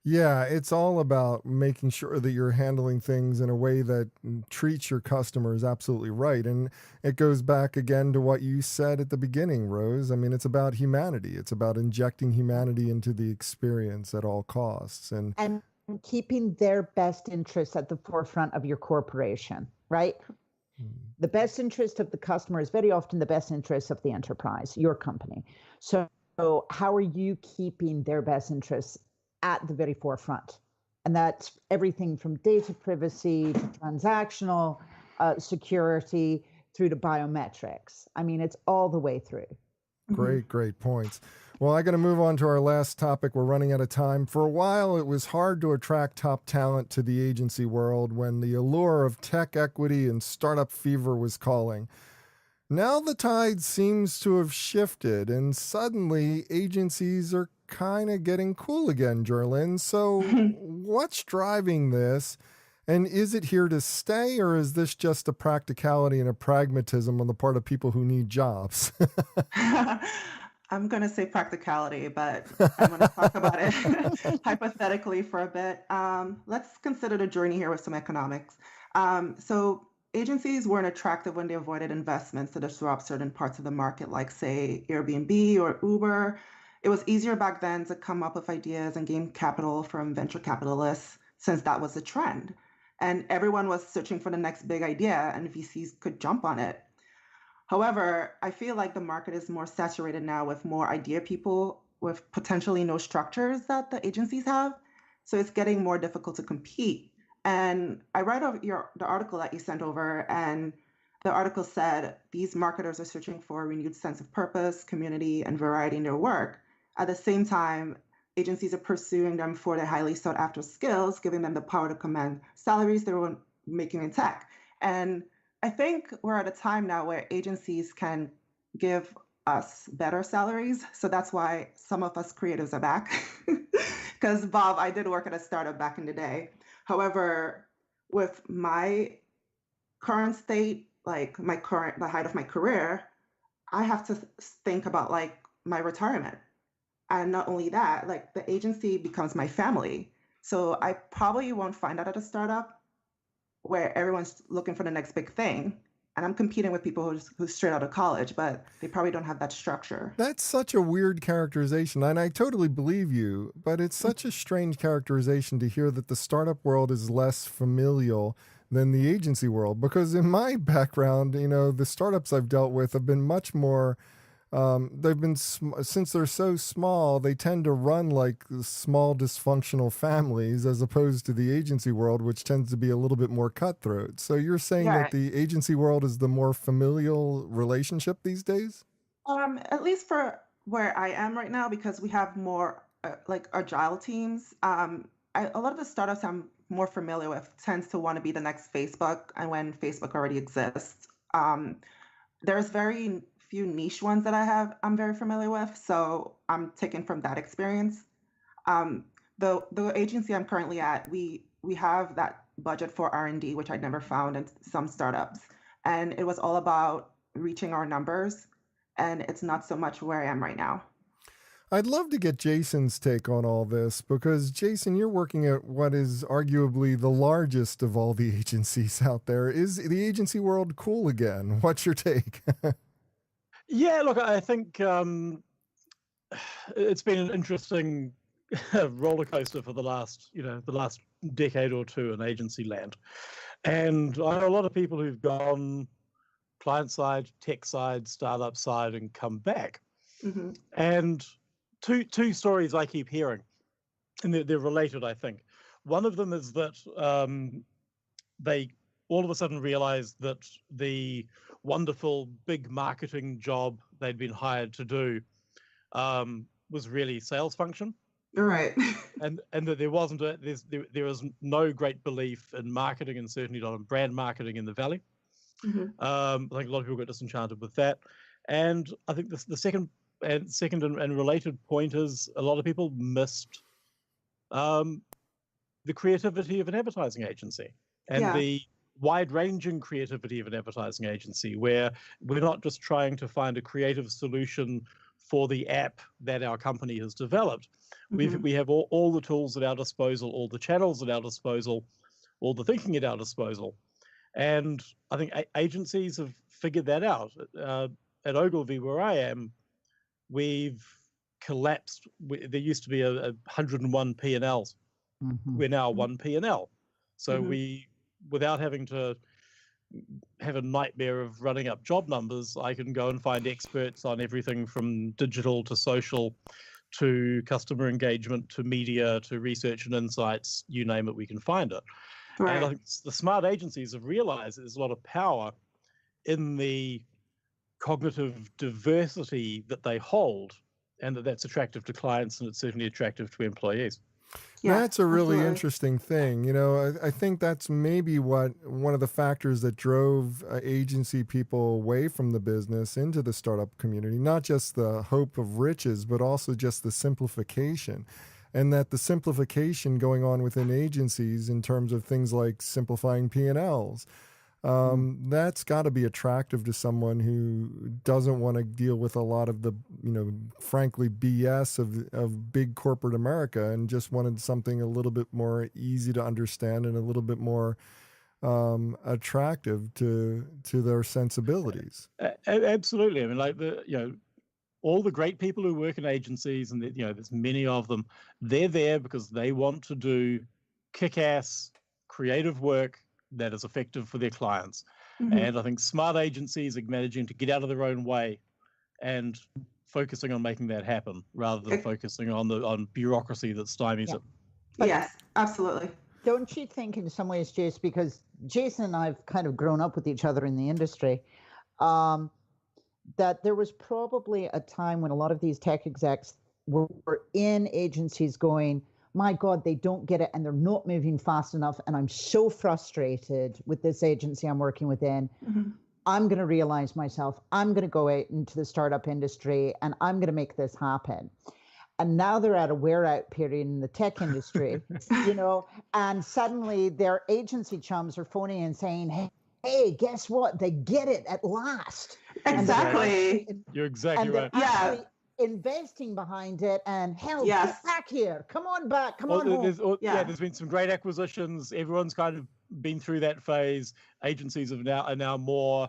Speaker 1: Yeah, it's all about making sure that you're handling things in a way that treats your customers absolutely right. And it goes back again to what you said at the beginning, Rose. I mean, it's about humanity. It's about injecting humanity into the experience at all costs. And
Speaker 2: keeping their best interests at the forefront of your corporation, right? The best interest of the customer is very often the best interest of the enterprise, your company. So how are you keeping their best interests at the very forefront? And that's everything from data privacy to transactional security through to biometrics. I mean, it's all the way through.
Speaker 1: Great points. Well, I got to move on to our last topic. We're running out of time. For a while, it was hard to attract top talent to the agency world when the allure of tech equity and startup fever was calling. Now the tide seems to have shifted, and suddenly agencies are kind of getting cool again, Jerlyn. So what's driving this? And is it here to stay, or is this just a practicality and a pragmatism on the part of people who need jobs?
Speaker 4: I'm going to say practicality, but I'm going to talk about it hypothetically for a bit. Let's consider the journey here with some economics. So agencies weren't attractive when they avoided investments to disrupt certain parts of the market, like, say, Airbnb or Uber. It was easier back then to come up with ideas and gain capital from venture capitalists, since that was the trend. And everyone was searching for the next big idea, and VCs could jump on it. However, I feel like the market is more saturated now with more idea people with potentially no structures that the agencies have. So it's getting more difficult to compete. And I read the article that you sent over, and the article said these marketers are searching for a renewed sense of purpose, community, and variety in their work. At the same time, agencies are pursuing them for their highly sought after skills, giving them the power to command salaries they were making in tech. And I think we're at a time now where agencies can give us better salaries. So that's why some of us creatives are back. Because Bob, I did work at a startup back in the day. However, with my current state, like the height of my career, I have to think about like my retirement. And not only that, like the agency becomes my family. So I probably won't find that at a startup where everyone's looking for the next big thing. And I'm competing with people who's straight out of college, but they probably don't have that structure.
Speaker 1: That's such a weird characterization, and I totally believe you, but it's such a strange characterization to hear that the startup world is less familial than the agency world. Because in my background, the startups I've dealt with have been much more They've been since they're so small, they tend to run like small dysfunctional families, as opposed to the agency world, which tends to be a little bit more cutthroat. So you're saying that the agency world is the more familial relationship these days?
Speaker 4: At least for where I am right now, because we have more like agile teams. A lot of the startups I'm more familiar with tends to want to be the next Facebook, and when Facebook already exists. There's very few niche ones that I'm very familiar with, so I'm taken from that experience. The agency I'm currently at, we have that budget for R&D, which I never found in some startups, and it was all about reaching our numbers, and it's not so much where I am right now.
Speaker 1: I'd love to get Jason's take on all this, because Jason, you're working at what is arguably the largest of all the agencies out there. Is the agency world cool again? What's your take?
Speaker 3: Yeah, look, I think it's been an interesting roller coaster for the last decade or two in agency land. And I know a lot of people who've gone client side, tech side, startup side, and come back.
Speaker 4: Mm-hmm.
Speaker 3: And two stories I keep hearing, and they're related, I think. One of them is that they all of a sudden realized that the wonderful big marketing job they'd been hired to do was really sales function.
Speaker 4: Right.
Speaker 3: and that there wasn't there was no great belief in marketing, and certainly not in brand marketing in the Valley.
Speaker 4: Mm-hmm.
Speaker 3: I think a lot of people got disenchanted with that. And I think the second and related point is a lot of people missed the creativity of an advertising agency and the wide-ranging creativity of an advertising agency, where we're not just trying to find a creative solution for the app that our company has developed.
Speaker 4: Mm-hmm.
Speaker 3: We have all the tools at our disposal, all the channels at our disposal, all the thinking at our disposal. And I think agencies have figured that out. At Ogilvy, where I am, we've collapsed. There used to be 101 P&Ls.
Speaker 2: Mm-hmm.
Speaker 3: We're now one P&L. So
Speaker 4: Mm-hmm.
Speaker 3: we, without having to have a nightmare of running up job numbers, I can go and find experts on everything from digital to social to customer engagement to media to research and insights. You name it, we can find it.
Speaker 4: Right.
Speaker 3: And I think the smart agencies have realized there's a lot of power in the cognitive diversity that they hold, and that's attractive to clients, and it's certainly attractive to employees.
Speaker 4: Yeah,
Speaker 1: That's a really
Speaker 4: absolutely.
Speaker 1: interesting thing. You know, I think that's maybe one of the factors that drove agency people away from the business into the startup community, not just the hope of riches, but also just the simplification. And that the simplification going on within agencies in terms of things like simplifying P&Ls, that's got to be attractive to someone who doesn't want to deal with a lot of the, frankly, BS of big corporate America, and just wanted something a little bit more easy to understand and a little bit more attractive to their sensibilities.
Speaker 3: Absolutely. I mean, all the great people who work in agencies, and there's many of them, they're there because they want to do kick-ass creative work that is effective for their clients.
Speaker 4: Mm-hmm.
Speaker 3: And I think smart agencies are managing to get out of their own way and focusing on making that happen rather than focusing on bureaucracy that stymies it.
Speaker 4: Yes, absolutely.
Speaker 2: Don't you think in some ways, Jace, because Jason and I've kind of grown up with each other in the industry, that there was probably a time when a lot of these tech execs were in agencies going, my God, they don't get it and they're not moving fast enough. And I'm so frustrated with this agency I'm working within.
Speaker 4: Mm-hmm.
Speaker 2: I'm going to realize myself, I'm going to go out into the startup industry and I'm going to make this happen. And now they're at a wear out period in the tech industry, and suddenly their agency chums are phoning and saying, hey, guess what? They get it at last.
Speaker 4: Exactly.
Speaker 3: You're exactly right.
Speaker 4: Yeah.
Speaker 2: Investing behind it, and hell,
Speaker 4: Yes.
Speaker 2: get back here. Come on back. Come on home.
Speaker 3: There's been some great acquisitions. Everyone's kind of been through that phase. Agencies are now more,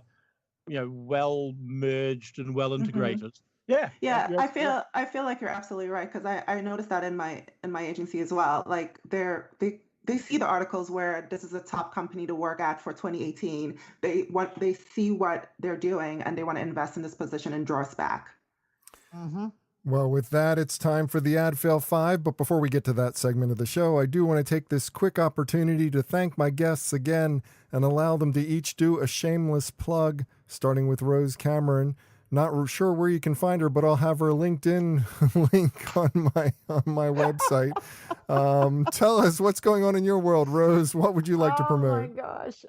Speaker 3: well merged and well integrated.
Speaker 4: Mm-hmm. Yeah. I feel like you're absolutely right, because I noticed that in my agency as well. Like they see the articles where this is a top company to work at for 2018. They see what they're doing and they want to invest in this position and draw us back.
Speaker 2: Mm-hmm.
Speaker 1: Well, with that, it's time for the Ad Fail 5. But before we get to that segment of the show, I do want to take this quick opportunity to thank my guests again and allow them to each do a shameless plug, starting with Rose Cameron. Not sure where you can find her, but I'll have her LinkedIn link on my website. Tell us what's going on in your world, Rose. What would you like to promote?
Speaker 2: Oh my gosh.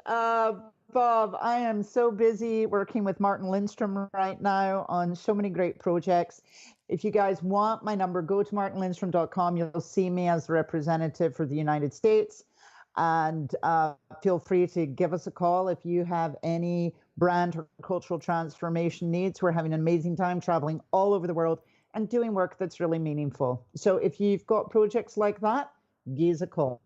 Speaker 2: Bob, I am so busy working with Martin Lindstrom right now on so many great projects. If you guys want my number, go to martinlindstrom.com. You'll see me as the representative for the United States. And feel free to give us a call if you have any brand or cultural transformation needs. We're having an amazing time traveling all over the world and doing work that's really meaningful. So if you've got projects like that, give us a call.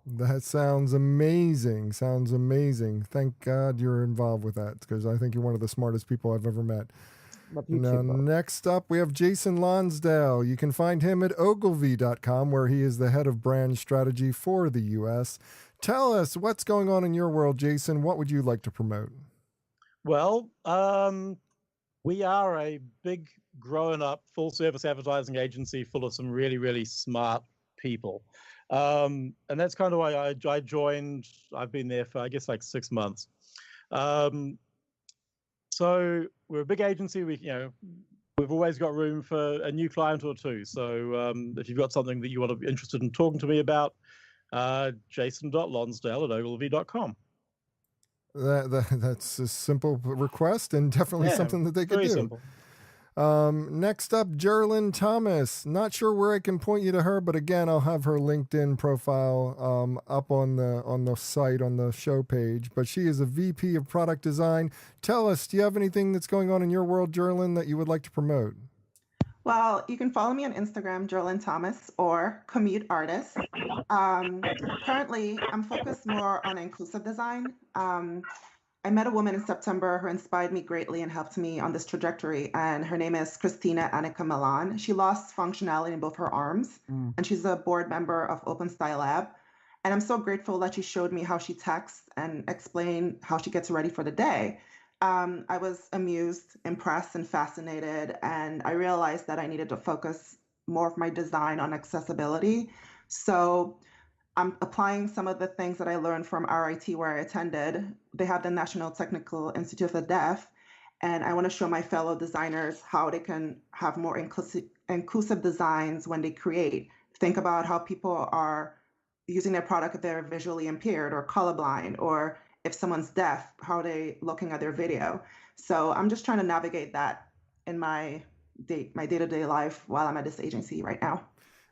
Speaker 1: That sounds amazing. Sounds amazing. Thank God you're involved with that, because I think you're one of the smartest people I've ever met.
Speaker 2: Love you
Speaker 1: Now,
Speaker 2: too, Bob.
Speaker 1: next up, we have Jason Lonsdale. You can find him at ogilvy.com, where he is the head of brand strategy for the U.S. Tell us what's going on in your world, Jason. What would you like to promote?
Speaker 3: Well, we are a big, grown-up, full-service advertising agency full of some really, really smart people. And that's kind of why I joined. I've been there for, I guess, like 6 months. So we're a big agency. We've always got room for a new client or two. So if you've got something that you want to be interested in talking to me about, jason.lonsdale@ogilvy.com.
Speaker 1: That's a simple request and definitely something that they could
Speaker 3: very
Speaker 1: do.
Speaker 3: simple.
Speaker 1: Next up, Jerlyn Thomas. Not sure where I can point you to her, but again, I'll have her LinkedIn profile up on the site, on the show page. But she is a VP of product design. Tell us, do you have anything that's going on in your world, Jerlyn, that you would like to promote?
Speaker 4: Well, you can follow me on Instagram, Jerlyn Thomas, or Commute Artist. Currently, I'm focused more on inclusive design. I met a woman in September who inspired me greatly and helped me on this trajectory, and her name is Christina Annika Milan. She lost functionality in both her arms, and she's a board member of OpenStyle Lab. And I'm so grateful that she showed me how she texts and explained how she gets ready for the day. I was amused, impressed, and fascinated, and I realized that I needed to focus more of my design on accessibility. So I'm applying some of the things that I learned from RIT where I attended. They have the National Technical Institute of the Deaf, and I want to show my fellow designers how they can have more inclusive designs when they create. Think about how people are using their product if they're visually impaired or colorblind, or if someone's deaf, how they looking at their video. So I'm just trying to navigate that in my day-to-day life while I'm at this agency right now.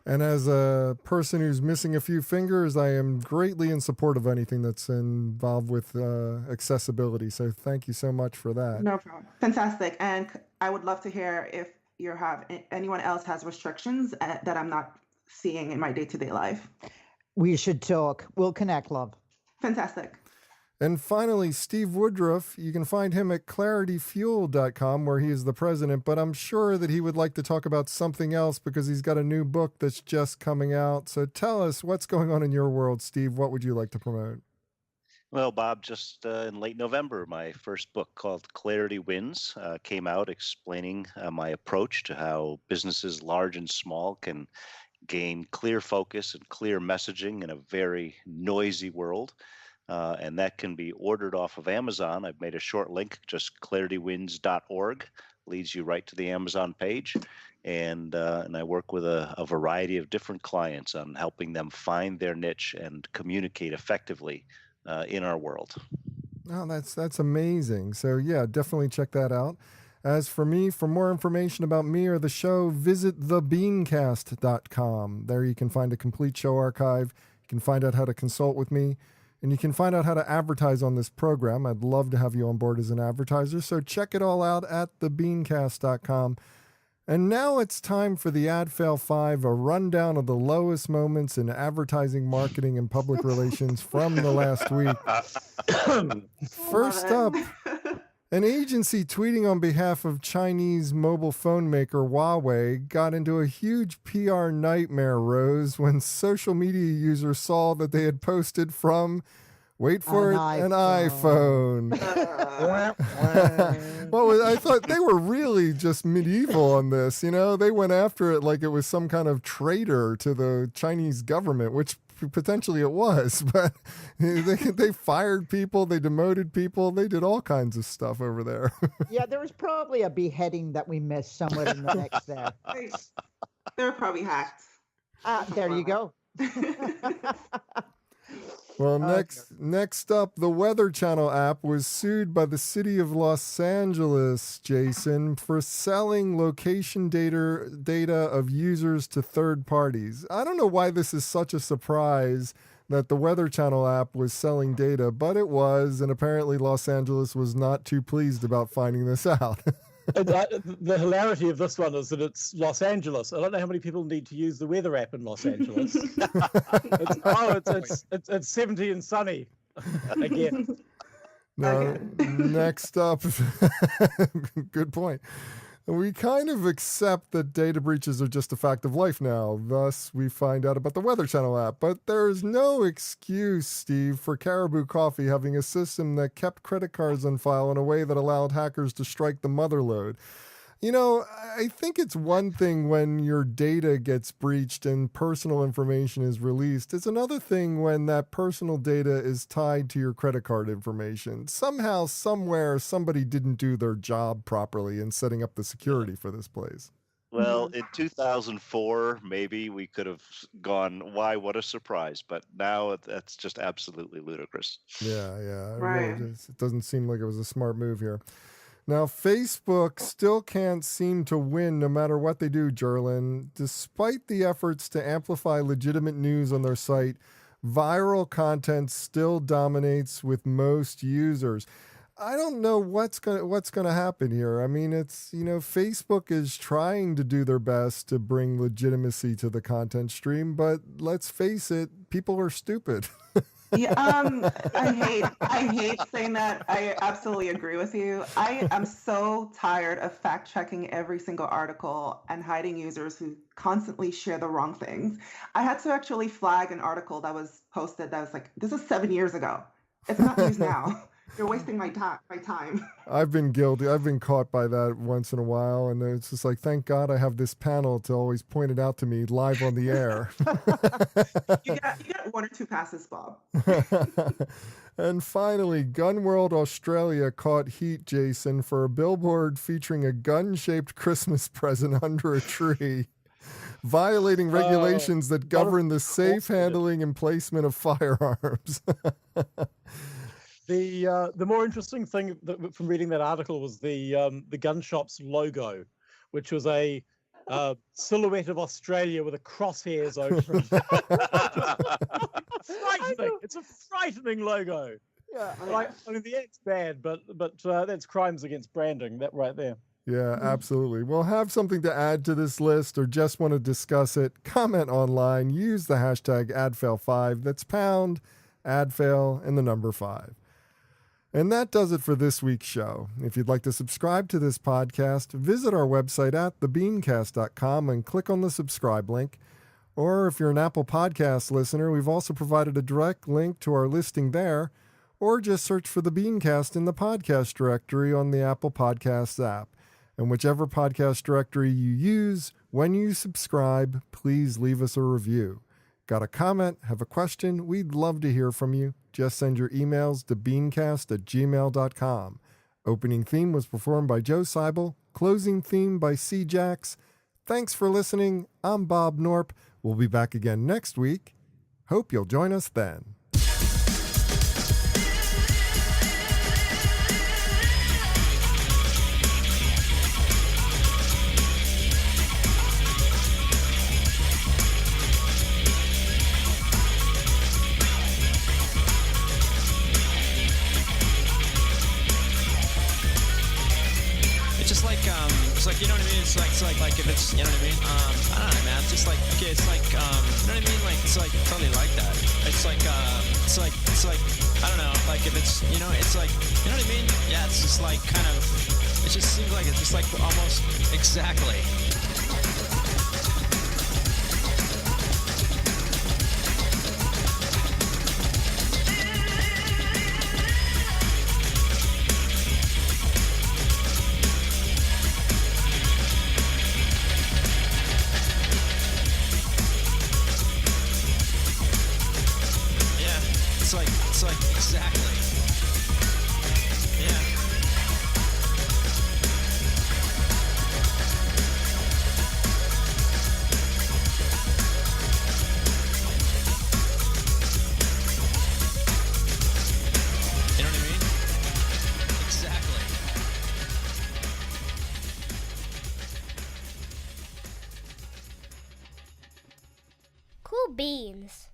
Speaker 1: And as a person who's missing a few fingers, I am greatly in support of anything that's involved with accessibility. So thank you so much for that.
Speaker 4: No problem. Fantastic. And I would love to hear if anyone else has restrictions that I'm not seeing in my day-to-day life.
Speaker 2: We should talk. We'll connect, love.
Speaker 4: Fantastic.
Speaker 1: And finally, Steve Woodruff, you can find him at clarityfuel.com, where he is the president, but I'm sure that he would like to talk about something else because he's got a new book that's just coming out. So tell us what's going on in your world, Steve. What would you like to promote?
Speaker 5: Well, Bob, just in late November, my first book called Clarity Wins came out, explaining my approach to how businesses large and small can gain clear focus and clear messaging in a very noisy world. And that can be ordered off of Amazon. I've made a short link, just claritywins.org, leads you right to the Amazon page. And I work with a variety of different clients on helping them find their niche and communicate effectively in our world.
Speaker 1: Oh, that's amazing. So yeah, definitely check that out. As for me, for more information about me or the show, visit thebeancast.com. There you can find a complete show archive. You can find out how to consult with me. And you can find out how to advertise on this program. I'd love to have you on board as an advertiser. So check it all out at thebeancast.com. And now it's time for the Ad Fail 5, a rundown of the lowest moments in advertising, marketing, and public relations from the last week. First up, an agency tweeting on behalf of Chinese mobile phone maker Huawei got into a huge PR nightmare, Rose, when social media users saw that they had posted from Wait for an iPhone. Well, I thought they were really just medieval on this. You know, they went after it like it was some kind of traitor to the Chinese government, which potentially it was. But they fired people, they demoted people, they did all kinds of stuff over there.
Speaker 2: Yeah, there was probably a beheading that we missed somewhere in the mix there.
Speaker 4: They were probably hacked.
Speaker 2: There you go.
Speaker 1: Well, next up, the Weather Channel app was sued by the city of Los Angeles, Jason, for selling location data of users to third parties. I don't know why this is such a surprise that the Weather Channel app was selling data, but it was, and apparently Los Angeles was not too pleased about finding this out.
Speaker 3: The hilarity of this one is that it's Los Angeles. I don't know how many people need to use the weather app in Los Angeles. It's 70 and sunny again.
Speaker 1: Now, next up, good point. We kind of accept that data breaches are just a fact of life now. Thus, we find out about the Weather Channel app. But there is no excuse, Steve, for Caribou Coffee having a system that kept credit cards on file in a way that allowed hackers to strike the mother lode. You know, I think it's one thing when your data gets breached and personal information is released. It's another thing when that personal data is tied to your credit card information. Somehow, somewhere, somebody didn't do their job properly in setting up the security for this place.
Speaker 5: Well, in 2004, maybe we could have gone, why, what a surprise. But now that's just absolutely ludicrous.
Speaker 1: Yeah.
Speaker 4: Right.
Speaker 1: It doesn't seem like it was a smart move here. Now, Facebook still can't seem to win no matter what they do, Jerlyn. Despite the efforts to amplify legitimate news on their site, viral content still dominates with most users. I don't know what's gonna happen here. I mean, it's, you know, Facebook is trying to do their best to bring legitimacy to the content stream, but let's face it, people are stupid.
Speaker 4: Yeah, I hate saying that. I absolutely agree with you. I am so tired of fact checking every single article and hiding users who constantly share the wrong things. I had to actually flag an article that was posted that was like, this is 7 years ago. It's not news now. You're wasting my time.
Speaker 1: I've been guilty. I've been caught by that once in a while, and it's just like, thank God I have this panel to always point it out to me live on the air.
Speaker 4: You got 1 or 2 passes, Bob.
Speaker 1: And finally, Gun World Australia caught heat, Jason, for a billboard featuring a gun-shaped Christmas present under a tree, violating regulations that govern the safe handling and placement of firearms.
Speaker 3: The more interesting thing from reading that article was the gun shop's logo, which was a silhouette of Australia with a crosshairs over it. Frightening! It's a frightening logo.
Speaker 2: Yeah,
Speaker 3: I mean, the ad's bad, but that's crimes against branding. That right there.
Speaker 1: Yeah, absolutely. Well, have something to add to this list or just want to discuss it, comment online, use the hashtag AdFail5. That's pound, AdFail, and the number 5. And that does it for this week's show. If you'd like to subscribe to this podcast, visit our website at thebeancast.com and click on the subscribe link. Or if you're an Apple Podcast listener, we've also provided a direct link to our listing there, or just search for the BeanCast in the podcast directory on the Apple Podcasts app. And whichever podcast directory you use, when you subscribe, please leave us a review. Got a comment? Have a question? We'd love to hear from you. Just send your emails to beancast@gmail.com. Opening theme was performed by Joe Seibel. Closing theme by C. Jax. Thanks for listening. I'm Bob Norp. We'll be back again next week. Hope you'll join us then.
Speaker 6: You know what I mean? It's like if it's, you know what I mean? I don't know, man. It's just like, okay, it's like, you know what I mean? Like, it's like totally like that. It's like, I don't know, like if it's, you know, it's like, you know what I mean? Yeah, it's just like kind of, it just seems like it's just like almost exactly. Exactly. Yeah. You know what I mean? Exactly.
Speaker 7: Cool beans.